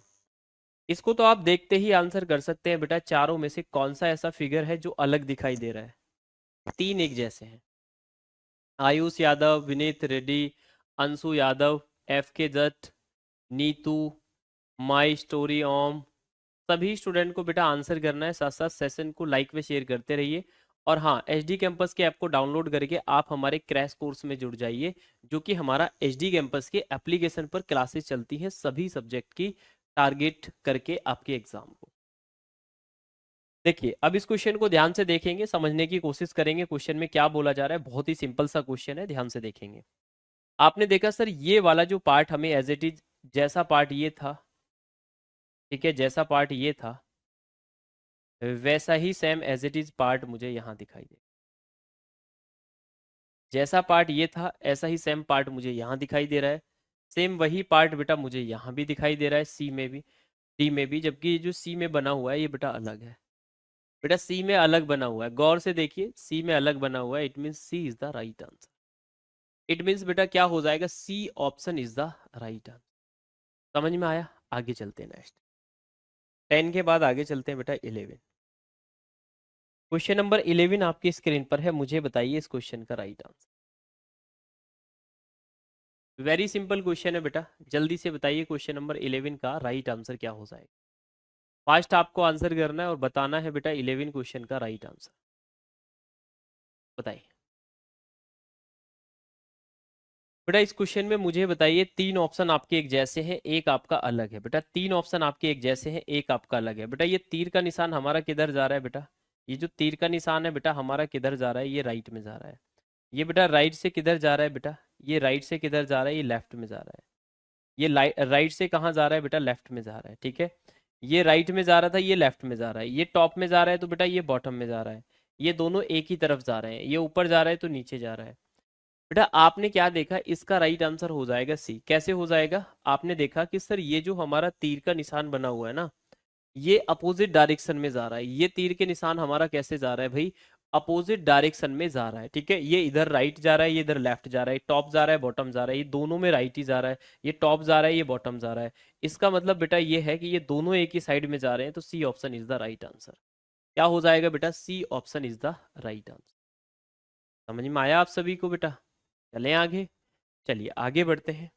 इसको तो आप देखते ही आंसर कर सकते हैं बेटा, चारों में से कौन सा ऐसा फिगर है जो अलग दिखाई दे रहा है। 3 एक जैसे हैं, आयुष यादव, विनीत रेड्डी, अंशु यादव, एफ के दत्त, नीतू, माई स्टोरी ओम। सभी स्टूडेंट को बेटा आंसर करना है, साथ साथ सेशन को लाइक व शेयर करते रहिए। और हाँ, एच डी कैंपस के ऐप को डाउनलोड करके आप हमारे क्रैश कोर्स में जुड़ जाइए, जो कि हमारा एच डी कैंपस के एप्लीकेशन पर क्लासेस चलती हैं सभी सब्जेक्ट की, टारगेट करके आपके एग्जाम को। देखिए अब इस क्वेश्चन को ध्यान से देखेंगे, समझने की कोशिश करेंगे क्वेश्चन में क्या बोला जा रहा है। बहुत ही सिंपल सा क्वेश्चन है, ध्यान से देखेंगे। आपने देखा सर ये वाला जो पार्ट हमें एज इट इज, जैसा पार्ट ये था, ठीक है, जैसा पार्ट ये था वैसा ही same as it is part मुझे यहाँ दिखाई दे। जैसा पार्ट ये था ऐसा ही सेम पार्ट मुझे यहाँ दिखाई दे रहा है। सेम वही पार्ट बेटा मुझे यहाँ भी दिखाई दे रहा है, सी में भी, डी में भी। जबकि ये जो सी में बना हुआ है ये बेटा अलग है। बेटा सी में अलग बना हुआ है, गौर से देखिए, सी में अलग बना हुआ है। It means C is the right answer. It means बेटा क्या हो जाएगा, C option is the right answer. समझ में आया? आगे चलते हैं नेक्स्ट। 10 के बाद आगे चलते हैं बेटा 11। क्वेश्चन नंबर 11 आपकी स्क्रीन पर है, मुझे बताइए इस क्वेश्चन का right answer. Very simple question है बेटा, जल्दी से बताइए क्वेश्चन नंबर 11 का राइट आंसर क्या हो जाएगा। फास्ट आपको आंसर करना है और बताना है बेटा 11 क्वेश्चन का राइट आंसर। बताइए। बेटा इस क्वेश्चन में मुझे बताइए, तीन ऑप्शन आपके एक जैसे हैं, एक आपका अलग है। बेटा तीन ऑप्शन आपके एक जैसे हैं, एक आपका अलग है। बेटा ये तीर का निशान हमारा किधर जा रहा है बेटा? ये जो तीर का निशान है बेटा हमारा किधर जा रहा है? ये राइट में जा रहा है। ये बेटा राइट से किधर जा रहा है बेटा? ये राइट से किधर जा रहा है? ये लेफ्ट में जा रहा है। ये राइट से कहाँ जा रहा है बेटा? लेफ्ट में जा रहा है। ठीक है, ये राइट में जा रहा था, ये लेफ्ट में जा रहा है। ये टॉप में जा रहा है तो बेटा ये बॉटम में जा रहा है। ये दोनों एक ही तरफ जा रहे हैं, ये ऊपर जा रहा है तो नीचे जा रहा है। बेटा आपने क्या देखा, इसका राइट आंसर हो जाएगा सी। कैसे हो जाएगा? आपने देखा कि सर ये जो हमारा तीर का निशान बना हुआ है ना, ये अपोजिट डायरेक्शन में जा रहा है। ये तीर के निशान हमारा कैसे जा रहा है भाई? अपोजिट डायरेक्शन में जा रहा है। ठीक है, ये इधर राइट जा रहा है, ये इधर लेफ्ट जा रहा है, टॉप जा रहा है, बॉटम जा रहा है, ये दोनों में राइट ही जा रहा है। ये टॉप जा रहा है, ये बॉटम जा रहा है। इसका मतलब बेटा ये है कि ये दोनों एक ही साइड में जा रहे हैं, तो C option is the right answer. क्या हो जाएगा बेटा? C option is the right answer. समझ में आया आप सभी को बेटा? चलें आगे। चलिए आगे बढ़ते हैं।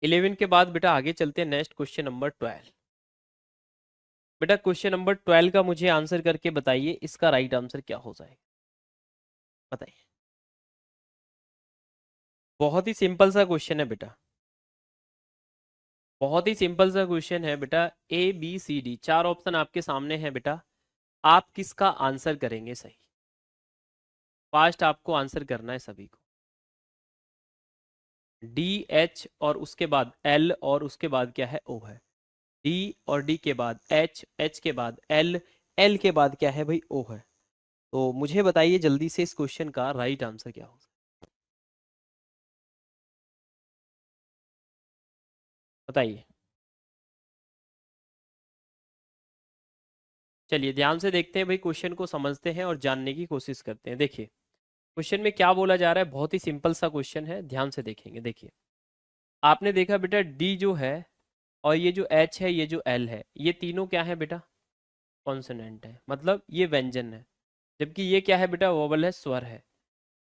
11 के बाद बेटा आगे चलते हैं, नेक्स्ट क्वेश्चन नंबर 12। बेटा क्वेश्चन नंबर 12 का मुझे आंसर करके बताइए, इसका राइट आंसर क्या हो जाएगा? बताइए। बहुत ही सिंपल सा क्वेश्चन है बेटा, बहुत ही सिंपल सा क्वेश्चन है बेटा। ए बी सी डी चार ऑप्शन आपके सामने है बेटा, आप किसका आंसर करेंगे सही? फास्ट आपको आंसर करना है सभी को। डी एच और उसके बाद एल और उसके बाद क्या है? ओ है। डी और डी के बाद एच, एच के बाद एल, एल के बाद क्या है भाई? ओ है। तो मुझे बताइए जल्दी से इस क्वेश्चन का राइट आंसर क्या होगा? बताइए। चलिए ध्यान से देखते हैं भाई, क्वेश्चन को समझते हैं और जानने की कोशिश करते हैं। देखिए क्वेश्चन में क्या बोला जा रहा है, बहुत ही सिंपल सा क्वेश्चन है, ध्यान से देखेंगे। देखिए आपने देखा बेटा डी जो है और ये जो एच है, ये जो एल है, ये तीनों क्या है बेटा? कॉन्सोनेंट है, मतलब ये व्यंजन है। जबकि ये क्या है बेटा? वोवल है, स्वर है।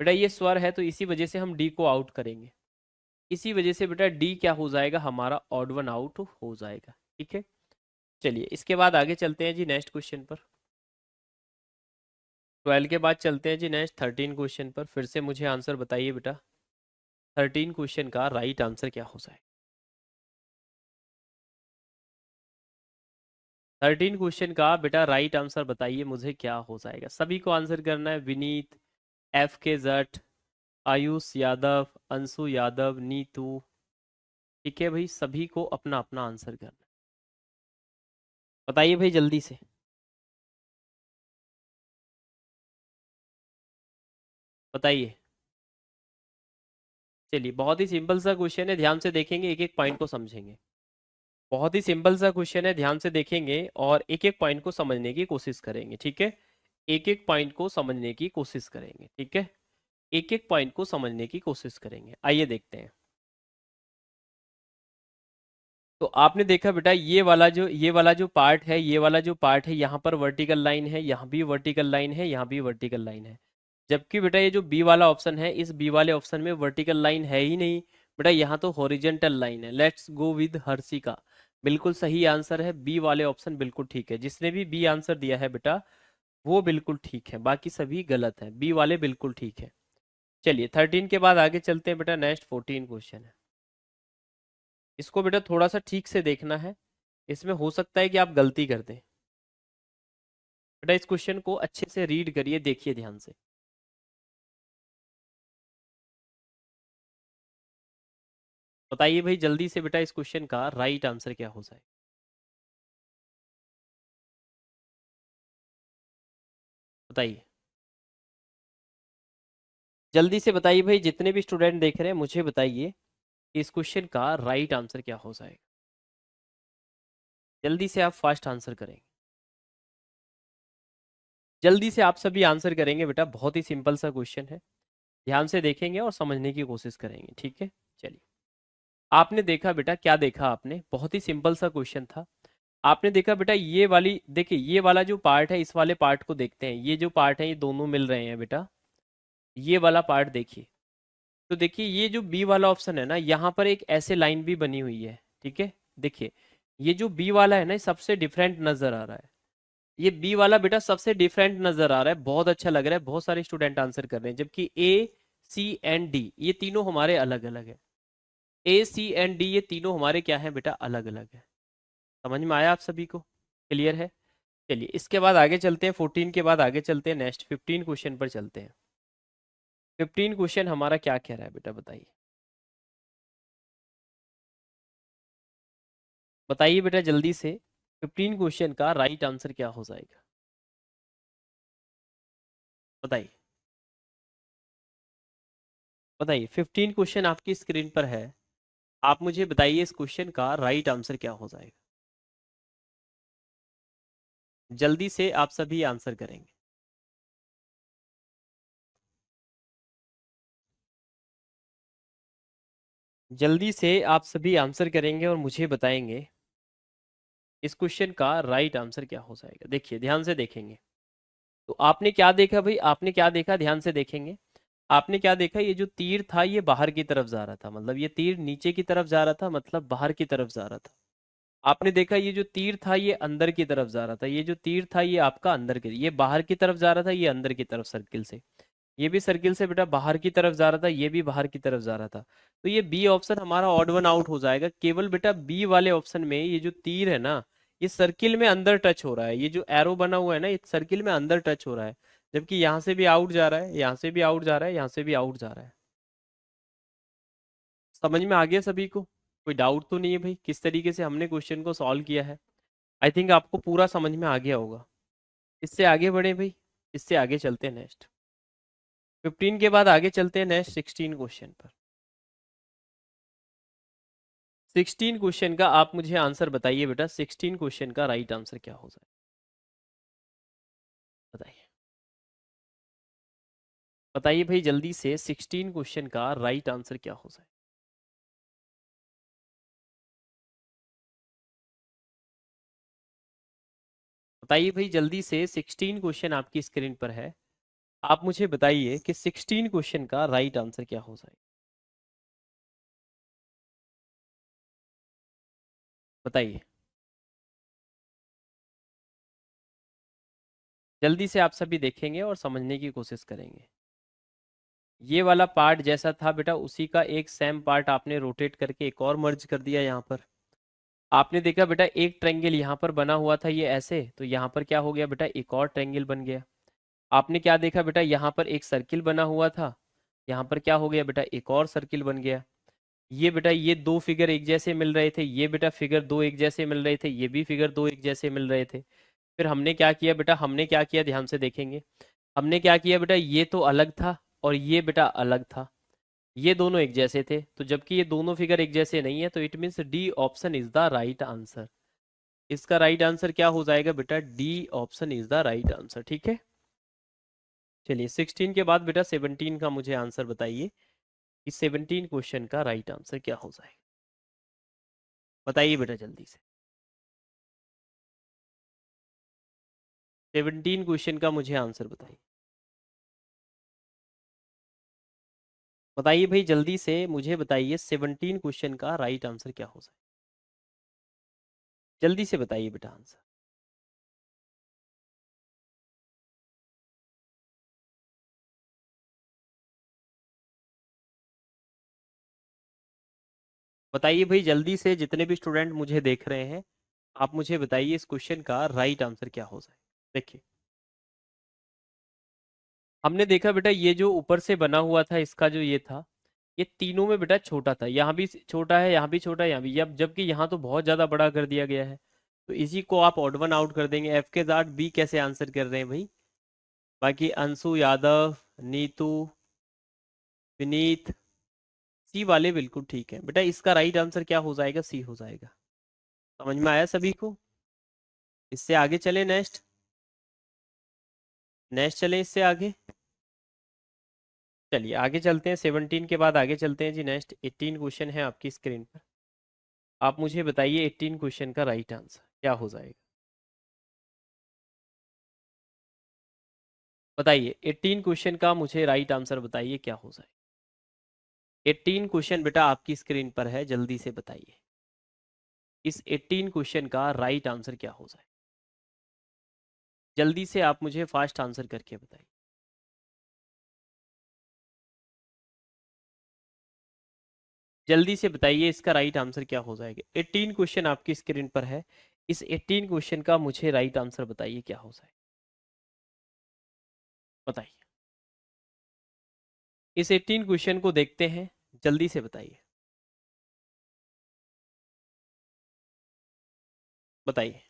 बेटा ये स्वर है तो इसी वजह से हम डी को आउट करेंगे। इसी वजह से बेटा डी क्या हो जाएगा? हमारा ऑड वन आउट हो जाएगा। ठीक है, चलिए इसके बाद आगे चलते हैं जी नेक्स्ट क्वेश्चन पर। 12 के बाद चलते हैं जी नेक्स्ट 13 क्वेश्चन पर। फिर से मुझे आंसर बताइए बेटा, 13 क्वेश्चन का राइट आंसर क्या हो जाएगा? 13 क्वेश्चन का बेटा राइट आंसर बताइए मुझे, क्या हो जाएगा? सभी को आंसर करना है। विनीत, एफ के जट, आयुष यादव, अंशु यादव, नीतू। ठीक है भाई, सभी को अपना अपना आंसर करना है। बताइए भाई जल्दी से। बताइए। चलिए बहुत ही सिंपल सा क्वेश्चन है, ध्यान से देखेंगे, एक एक पॉइंट को समझेंगे। बहुत ही सिंपल सा क्वेश्चन है, ध्यान से देखेंगे और एक एक पॉइंट को समझने की कोशिश करेंगे। ठीक है, एक एक पॉइंट को समझने की कोशिश करेंगे। ठीक है, एक एक पॉइंट को समझने की कोशिश करेंगे। आइए देखते हैं। तो आपने देखा बेटा ये वाला जो पार्ट है, ये वाला जो पार्ट है, यहाँ पर वर्टिकल लाइन है, यहाँ भी वर्टिकल लाइन है, यहाँ भी वर्टिकल लाइन है। जबकि बेटा ये जो बी वाला ऑप्शन है, इस बी वाले ऑप्शन में वर्टिकल लाइन है ही नहीं बेटा, यहाँ तो हॉरिजेंटल लाइन है। Let's go with Harshika. बिल्कुल सही आंसर है बी वाले ऑप्शन, बिल्कुल ठीक है। जिसने भी बी आंसर दिया है बेटा वो बिल्कुल ठीक है, बाकी सभी गलत है, बी वाले बिल्कुल ठीक है। चलिए 13 के बाद आगे चलते हैं बेटा, नेक्स्ट 14 क्वेश्चन है। इसको बेटा थोड़ा सा ठीक से देखना है, इसमें हो सकता है कि आप गलती कर दें। बेटा इस क्वेश्चन को अच्छे से रीड करिए, देखिए ध्यान से। बताइए भाई जल्दी से बेटा, इस क्वेश्चन का राइट आंसर क्या हो जाए? बताइए जल्दी से, बताइए भाई, जितने भी स्टूडेंट देख रहे हैं मुझे बताइए कि इस क्वेश्चन का राइट आंसर क्या हो जाएगा? जल्दी से आप फास्ट आंसर करेंगे, जल्दी से आप सभी आंसर करेंगे बेटा, बहुत ही सिंपल सा क्वेश्चन है। ध्यान से देखेंगे और समझने की कोशिश करेंगे। ठीक है, चलिए। आपने देखा बेटा, क्या देखा आपने? बहुत ही सिंपल सा क्वेश्चन था। आपने देखा बेटा ये वाली, देखिए ये वाला जो पार्ट है, इस वाले पार्ट को देखते हैं। ये जो पार्ट है ये दोनों मिल रहे हैं बेटा, ये वाला पार्ट देखिए। तो देखिए ये जो बी वाला ऑप्शन है ना, यहाँ पर एक ऐसे लाइन भी बनी हुई है। ठीक है, देखिए ये जो बी वाला है ना, ये सबसे डिफरेंट नजर आ रहा है। ये बी वाला बेटा सबसे डिफरेंट नजर आ रहा है, बहुत अच्छा लग रहा है, बहुत सारे स्टूडेंट आंसर कर रहे हैं। जबकि ए सी एंड डी ये तीनों हमारे अलग अलग है। ए सी एंड डी ये तीनों हमारे क्या हैं बेटा, अलग अलग है। समझ में आया आप सभी को, क्लियर है? चलिए इसके बाद आगे चलते हैं, 14 के बाद आगे चलते हैं, नेक्स्ट 15 क्वेश्चन पर चलते हैं। 15 क्वेश्चन हमारा क्या कह रहा है बेटा, बताइए। बताइए बेटा जल्दी से, 15 क्वेश्चन का राइट आंसर क्या हो जाएगा, बताइए। बताइए 15 क्वेश्चन आपकी स्क्रीन पर है, आप मुझे बताइए इस क्वेश्चन का राइट आंसर क्या हो जाएगा। जल्दी से आप सभी आंसर करेंगे। जल्दी से आप सभी आंसर करेंगे और मुझे बताएंगे इस क्वेश्चन का राइट आंसर क्या हो जाएगा। देखिए ध्यान से देखेंगे। तो आपने क्या देखा भाई, आपने क्या देखा, ध्यान से देखेंगे। आपने क्या देखा, ये जो तीर था ये बाहर की तरफ जा रहा था, मतलब ये तीर नीचे की तरफ जा रहा था, मतलब बाहर की तरफ जा रहा था। आपने देखा ये जो तीर था ये अंदर की तरफ जा रहा था, ये जो तीर था ये आपका अंदर के, ये बाहर की तरफ जा रहा था, ये अंदर की तरफ सर्किल से। ये भी सर्किल से बेटा बाहर की तरफ जा रहा था, ये भी बाहर की तरफ जा रहा था। तो ये बी ऑप्शन हमारा ऑड वन आउट हो जाएगा। केवल बेटा बी वाले ऑप्शन में ये जो तीर है ना, ये सर्किल में अंदर टच हो रहा है, ये जो एरो बना हुआ है ना, ये सर्किल में अंदर टच हो रहा है। जबकि यहाँ से भी आउट जा रहा है, यहाँ से भी आउट जा रहा है, यहाँ से भी आउट जा रहा है। समझ में आ गया सभी को? कोई डाउट तो नहीं है भाई किस तरीके से हमने क्वेश्चन को सॉल्व किया है? आई थिंक आपको पूरा समझ में आ गया होगा। इससे आगे बढ़े भाई, इससे आगे चलते हैं नेक्स्ट। 15 के बाद आगे चलते हैं नेक्स्ट 16 क्वेश्चन पर। 16 क्वेश्चन का आप मुझे आंसर बताइए बेटा, 16 क्वेश्चन का राइट आंसर क्या हो जाए, बताइए। बताइए भाई जल्दी से, 16 क्वेश्चन का राइट आंसर क्या हो जाए। बताइए भाई जल्दी से, 16 क्वेश्चन आपकी स्क्रीन पर है, आप मुझे बताइए कि 16 क्वेश्चन का राइट आंसर क्या हो जाए, बताइए। जल्दी से आप सभी देखेंगे और समझने की कोशिश करेंगे। ये वाला पार्ट जैसा था बेटा उसी का एक सेम पार्ट आपने रोटेट करके एक और मर्ज कर दिया यहाँ पर। आपने देखा बेटा एक ट्रायंगल यहाँ पर बना हुआ था ये ऐसे, तो यहाँ पर क्या हो गया बेटा, एक और ट्रायंगल बन गया। आपने क्या देखा बेटा, यहाँ पर एक सर्किल बना हुआ था, यहाँ पर क्या हो गया बेटा, एक और सर्किल बन गया। ये बेटा ये दो फिगर एक जैसे मिल रहे थे, ये बेटा फिगर दो एक जैसे मिल रहे थे, ये भी फिगर दो एक जैसे मिल रहे थे। फिर हमने क्या किया बेटा, हमने क्या किया, ध्यान से देखेंगे। हमने क्या किया बेटा, ये तो अलग था और ये बेटा अलग था, ये दोनों एक जैसे थे, तो जबकि ये दोनों फिगर एक जैसे नहीं है, तो it means D option is the right answer. इसका राइट आंसर क्या हो जाएगा बेटा, D option is the right answer, ठीक है। चलिए 16 के बाद बेटा 17 का मुझे आंसर बताइए कि 17 क्वेश्चन का राइट आंसर क्या हो जाएगा, बताइए बेटा जल्दी से। 17 क्वेश्चन का मुझे आंसर बताइए। बताइए भाई जल्दी से मुझे बताइए 17 क्वेश्चन का राइट आंसर क्या हो जाए, जल्दी से बताइए बेटा आंसर। बताइए भाई जल्दी से, जितने भी स्टूडेंट मुझे देख रहे हैं, आप मुझे बताइए इस क्वेश्चन का राइट आंसर क्या हो जाए। देखिए हमने देखा बेटा ये जो ऊपर से बना हुआ था इसका जो ये था, ये तीनों में बेटा छोटा था, यहाँ भी छोटा है, यहाँ भी छोटा है, यहाँ भी, जबकि यहाँ तो बहुत ज्यादा बड़ा कर दिया गया है। तो इसी को आप ऑड वन आउट कर देंगे। एफ के साथ बी कैसे आंसर कर रहे हैं भाई, बाकी अंशु यादव, नीतू, विनीत, सी वाले बिल्कुल ठीक है बेटा। इसका राइट आंसर क्या हो जाएगा, सी हो जाएगा। समझ में आया सभी को? इससे आगे चले नेक्स्ट, नेक्स्ट चले इससे आगे। चलिए आगे चलते हैं, 17 के बाद आगे चलते हैं जी। नेक्स्ट 18 क्वेश्चन है आपकी स्क्रीन पर, आप मुझे बताइए 18 क्वेश्चन का राइट आंसर क्या हो जाएगा, बताइए। 18 क्वेश्चन का मुझे राइट आंसर बताइए क्या हो जाएगा। 18 क्वेश्चन बेटा आपकी स्क्रीन पर है, जल्दी से बताइए इस 18 क्वेश्चन का राइट आंसर क्या हो जाए, जल्दी से आप मुझे फास्ट आंसर करके बताइए। जल्दी से बताइए इसका राइट आंसर क्या हो जाएगा। 18 क्वेश्चन आपकी स्क्रीन पर है, इस 18 क्वेश्चन का मुझे राइट आंसर बताइए क्या हो जाएगा, बताइए। इस 18 क्वेश्चन को देखते हैं, जल्दी से बताइए, बताइए।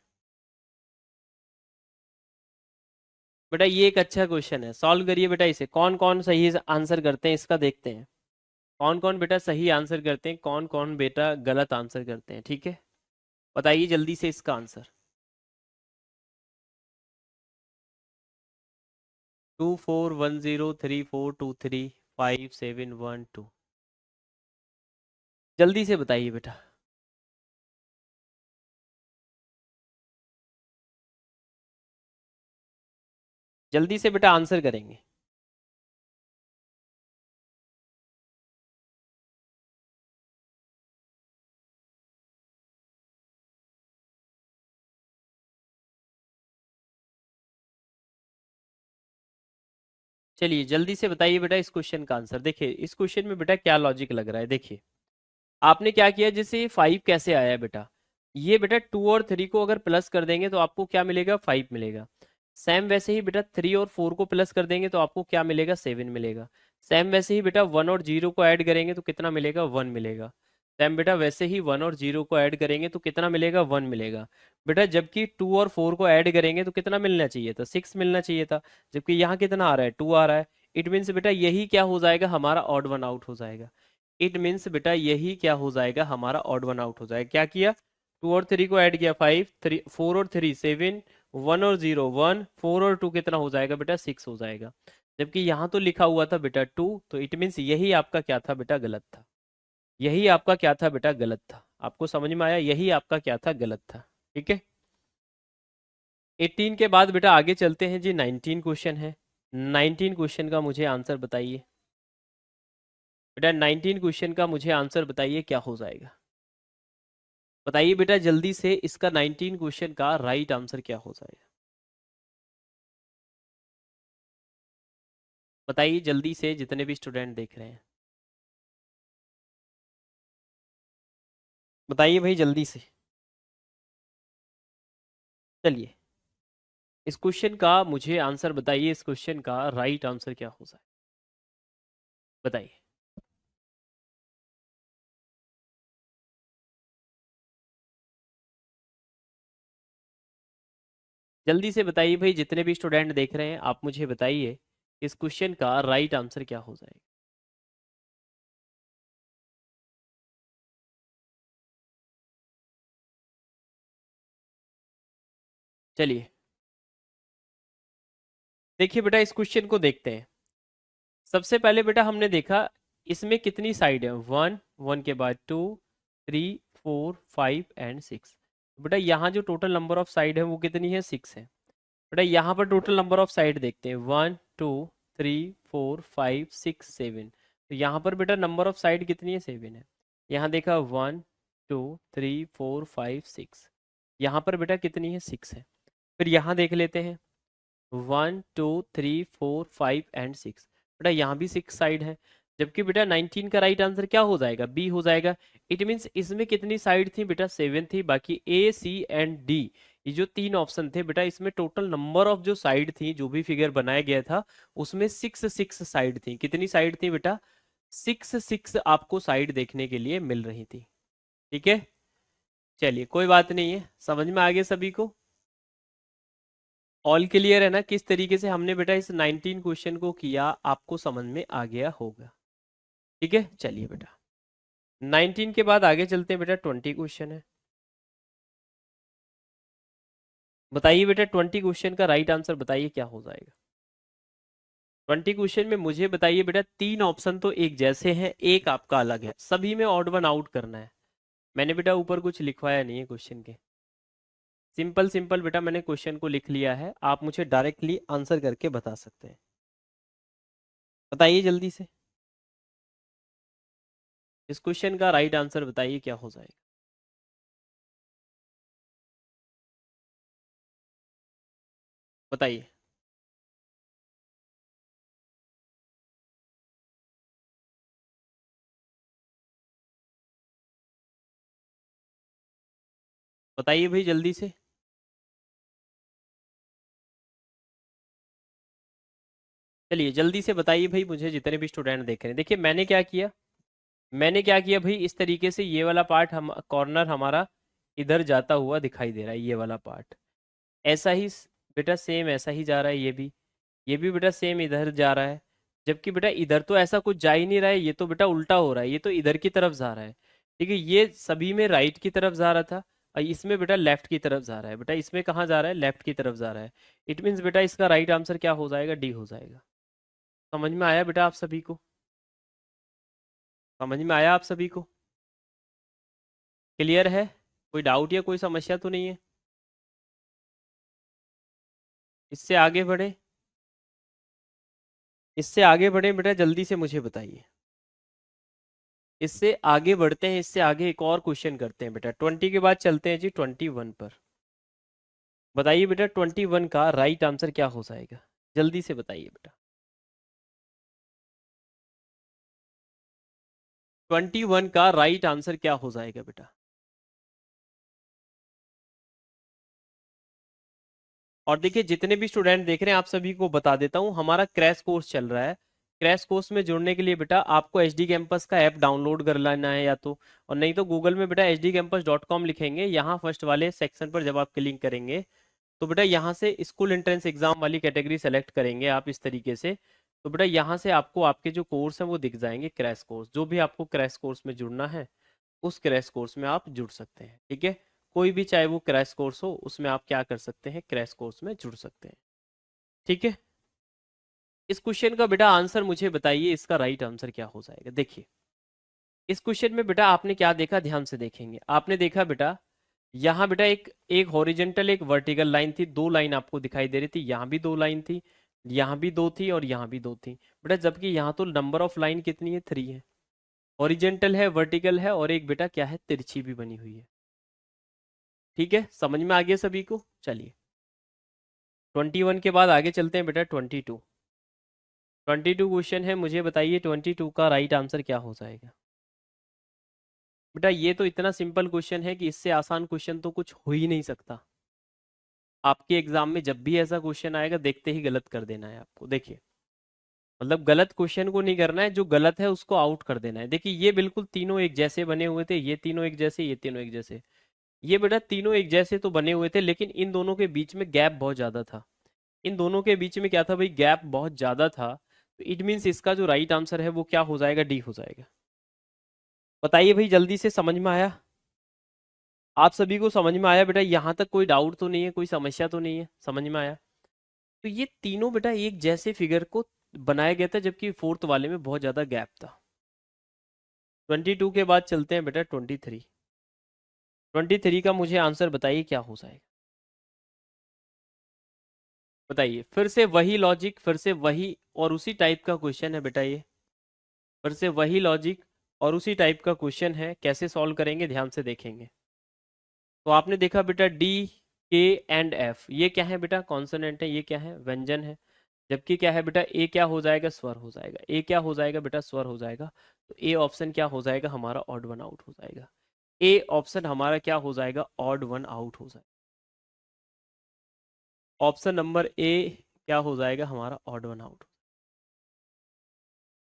बेटा ये एक अच्छा क्वेश्चन है, सॉल्व करिए बेटा इसे। कौन कौन सही आंसर करते हैं इसका देखते हैं, कौन कौन बेटा सही आंसर करते हैं, कौन कौन बेटा गलत आंसर करते हैं, ठीक है। बताइए जल्दी से इसका आंसर। 241034235712। जल्दी से बताइए बेटा। जल्दी से बेटा आंसर करेंगे। चलिए जल्दी से बताइए बेटा इस क्वेश्चन का आंसर। देखिए इस क्वेश्चन में बेटा क्या लॉजिक लग रहा है, देखिए आपने क्या किया, जैसे 5 कैसे आया है बेटा, ये बेटा 2 और 3 को अगर प्लस कर देंगे तो आपको क्या मिलेगा, 5 मिलेगा। सेम वैसे ही बेटा 3 और 4 को प्लस कर देंगे तो आपको क्या मिलेगा, 7 मिलेगा। सेम वैसे ही बेटा 1 और 0 को ऐड करेंगे तो कितना मिलेगा, 1 मिलेगा। सेम बेटा वैसे ही 1 और 0 को ऐड करेंगे तो कितना मिलेगा, 1 मिलेगा। बेटा जबकि 2 और 4 को ऐड करेंगे तो कितना मिलना चाहिए था, 6 मिलना चाहिए था, जबकि यहाँ कितना आ रहा है, 2 आ रहा है। इट मीन्स बेटा यही क्या हो जाएगा, हमारा ऑड वन आउट हो जाएगा। इट मीन्स बेटा यही क्या हो जाएगा, हमारा ऑड वन आउट हो जाएगा। क्या किया, 2 और 3 को ऐड किया 5, 3 4 और 3 7, 1 और 0 1, 4 और 2 कितना हो जाएगा बेटा, 6 हो जाएगा। जबकि यहाँ तो लिखा हुआ था बेटा 2, तो इट मीन्स यही आपका क्या था बेटा, गलत था। यही आपका क्या था बेटा, गलत था। आपको समझ में आया, यही आपका क्या था, गलत था। ठीक है। 18 के बाद बेटा आगे चलते हैं जी, 19 क्वेश्चन है। 19 क्वेश्चन का मुझे आंसर बताइए बेटा, 19 क्वेश्चन का मुझे आंसर बताइए क्या हो जाएगा। बताइए बेटा जल्दी से इसका 19 क्वेश्चन का राइट आंसर क्या हो जाएगा। बताइए जल्दी से जितने भी स्टूडेंट देख रहे हैं, बताइए भाई जल्दी से। चलिए इस क्वेश्चन का मुझे आंसर बताइए, इस क्वेश्चन का राइट आंसर क्या हो जाए, बताइए। जल्दी से बताइए भाई, जितने भी स्टूडेंट देख रहे हैं आप मुझे बताइए इस क्वेश्चन का राइट आंसर क्या हो जाएगा। चलिए देखिए बेटा इस क्वेश्चन को देखते हैं। सबसे पहले बेटा हमने देखा इसमें कितनी साइड है, 1, 1 के बाद 2, 3, 4, 5 एंड 6। बेटा यहाँ जो टोटल नंबर ऑफ साइड है वो कितनी है, 6 है। बेटा यहाँ पर टोटल नंबर ऑफ साइड देखते हैं, 1 2 3 4 5 6 7। तो यहाँ पर बेटा नंबर ऑफ साइड कितनी है, 7 है। यहाँ देखा 1 2 3 4 5 6, यहाँ पर बेटा कितनी है, 6 है। फिर यहाँ देख लेते हैं, 1 2 3 4 5 एंड 6। बेटा यहाँ भी 6 साइड है, जबकि बेटा 19 का राइट आंसर क्या हो जाएगा, बी हो जाएगा। इट मीन्स इसमें कितनी साइड थी बेटा, 7 थी। बाकी ए सी एंड डी, ये जो 3 ऑप्शन थे बेटा, इसमें टोटल नंबर ऑफ जो साइड थी, जो भी फिगर बनाया गया था उसमें 6 साइड थी। कितनी साइड थी बेटा, 6 आपको साइड देखने के लिए मिल रही थी। ठीक है। चलिए कोई बात नहीं है, समझ में आ गया सभी को। ऑल क्लियर है ना, किस तरीके से हमने बेटा इस 19 क्वेश्चन को किया, आपको समझ में आ गया होगा। ठीक है। चलिए बेटा 19 के बाद आगे चलते हैं बेटा, 20 क्वेश्चन है। बताइए बेटा 20 क्वेश्चन का राइट आंसर बताइए क्या हो जाएगा। 20 क्वेश्चन में मुझे बताइए बेटा, 3 ऑप्शन तो एक जैसे हैं, एक आपका अलग है, सभी में ऑड वन आउट करना है। मैंने बेटा ऊपर कुछ लिखवाया नहीं है क्वेश्चन के, सिंपल सिंपल बेटा मैंने क्वेश्चन को लिख लिया है, आप मुझे डायरेक्टली आंसर करके बता सकते हैं। बताइए जल्दी से इस क्वेश्चन का राइट आंसर बताइए क्या हो जाएगा। बताइए। बताइए भाई जल्दी से। चलिए जल्दी से बताइए भाई मुझे, जितने भी स्टूडेंट देख रहे हैं। देखिए मैंने क्या किया भाई, इस तरीके से ये वाला पार्ट हम कॉर्नर हमारा इधर जाता हुआ दिखाई दे रहा है, ये वाला पार्ट ऐसा ही बेटा सेम ऐसा ही जा रहा है, ये भी बेटा सेम इधर जा रहा है। जबकि बेटा इधर तो ऐसा कुछ जा ही नहीं रहा है, ये तो बेटा उल्टा हो रहा है, ये तो इधर की तरफ जा रहा है। ठीक है, ये सभी में राइट की तरफ जा रहा था, और इसमें बेटा लेफ्ट की तरफ जा रहा है। बेटा इसमें कहाँ जा रहा है, लेफ्ट की तरफ जा रहा है। इट मीन्स बेटा इसका राइट आंसर क्या हो जाएगा, डी हो जाएगा। समझ में आया बेटा आप सभी को? समझ में आया आप सभी को? क्लियर है? कोई डाउट या कोई समस्या तो नहीं है? इससे आगे बढ़े, इससे आगे बढ़े बेटा, जल्दी से मुझे बताइए। इससे आगे बढ़ते हैं, इससे आगे एक और क्वेश्चन करते हैं बेटा। 20 के बाद चलते हैं जी 21 पर। बताइए बेटा 21 का राइट आंसर क्या हो जाएगा, जल्दी से बताइए बेटा। 21 का राइट आंसर क्या हो जाएगा बेटा? और देखिए जितने भी स्टूडेंट देख रहे हैं आप सभी को बता देता हूँ, हमारा क्रैश कोर्स चल रहा है। क्रैश कोर्स में जुड़ने के लिए बेटा आपको एच डी कैंपस का ऐप डाउनलोड कर लेना है, या तो और नहीं तो गूगल में बेटा hdcampus.com लिखेंगे, यहाँ फर्स्ट वाले सेक्शन पर जब आप क्लिक करेंगे तो बेटा यहाँ से स्कूल एंट्रेंस एग्जाम वाली कैटेगरी सेलेक्ट करेंगे आप इस तरीके से। तो बेटा यहाँ से आपको आपके जो कोर्स हैं वो दिख जाएंगे, क्रैश कोर्स, जो भी आपको क्रैश कोर्स में जुड़ना है उस क्रैश कोर्स में आप जुड़ सकते हैं। ठीक है, कोई भी चाहे वो क्रैश कोर्स हो, उसमें आप क्या कर सकते हैं, क्रैश कोर्स में जुड़ सकते हैं। ठीक है, इस क्वेश्चन का बेटा आंसर मुझे बताइए, इसका राइट आंसर क्या हो जाएगा। देखिए इस क्वेश्चन में बेटा आपने क्या देखा, ध्यान से देखेंगे। आपने देखा बेटा यहाँ बेटा एक एक हॉरिजेंटल एक वर्टिकल लाइन थी, दो लाइन आपको दिखाई दे रही थी, यहाँ भी दो लाइन थी, यहाँ भी दो थी और यहाँ भी दो थी बेटा। जबकि यहाँ तो नंबर ऑफ लाइन कितनी है, 3 है। हॉरिजेंटल है, वर्टिकल है, और एक बेटा क्या है, तिरछी भी बनी हुई है। ठीक है, समझ में आ गया सभी को? चलिए 21 के बाद आगे चलते हैं बेटा 22। 22 क्वेश्चन है, मुझे बताइए 22 का राइट आंसर क्या हो जाएगा। बेटा ये तो इतना सिंपल क्वेश्चन है कि इससे आसान क्वेश्चन तो कुछ हो ही नहीं सकता। आपके एग्जाम में जब भी ऐसा क्वेश्चन आएगा देखते ही गलत कर देना है आपको। देखिए मतलब गलत क्वेश्चन को नहीं करना है, जो गलत है उसको आउट कर देना है। देखिए ये बिल्कुल तीनों एक जैसे बने हुए थे, ये तीनों एक जैसे, ये तीनों एक जैसे। ये बेटा तीनों एक जैसे तो बने हुए थे, लेकिन इन दोनों के बीच में गैप बहुत ज्यादा था। इन दोनों के बीच में क्या था भाई, गैप बहुत ज्यादा था। तो इट मीन्स इसका जो राइट आंसर है वो क्या हो जाएगा, डी हो जाएगा। बताइए भाई जल्दी से, समझ में आया? आप सभी को समझ में आया बेटा? यहाँ तक कोई डाउट तो नहीं है, कोई समस्या तो नहीं है? समझ में आया? तो ये तीनों बेटा एक जैसे फिगर को बनाया गया था, जबकि फोर्थ वाले में बहुत ज्यादा गैप था। 22 के बाद चलते हैं बेटा 23। 23 का मुझे आंसर बताइए क्या हो जाएगा। बताइए, फिर से वही लॉजिक, फिर से वही और उसी टाइप का क्वेश्चन है बेटा ये। फिर से वही लॉजिक और उसी टाइप का क्वेश्चन है, कैसे सॉल्व करेंगे ध्यान से देखेंगे। तो आपने देखा बेटा डी, के एंड एफ, ये क्या है बेटा, कॉन्सोनेंट है, ये क्या है, व्यंजन है। जबकि क्या है बेटा, ए क्या हो जाएगा, स्वर हो जाएगा। ए क्या हो जाएगा बेटा, स्वर हो जाएगा। तो ए ऑप्शन क्या हो जाएगा हमारा, ऑड वन आउट हो जाएगा। ए ऑप्शन हमारा क्या हो जाएगा, ऑड वन आउट हो जाएगा। ऑप्शन नंबर ए क्या हो जाएगा हमारा, ऑड वन आउट।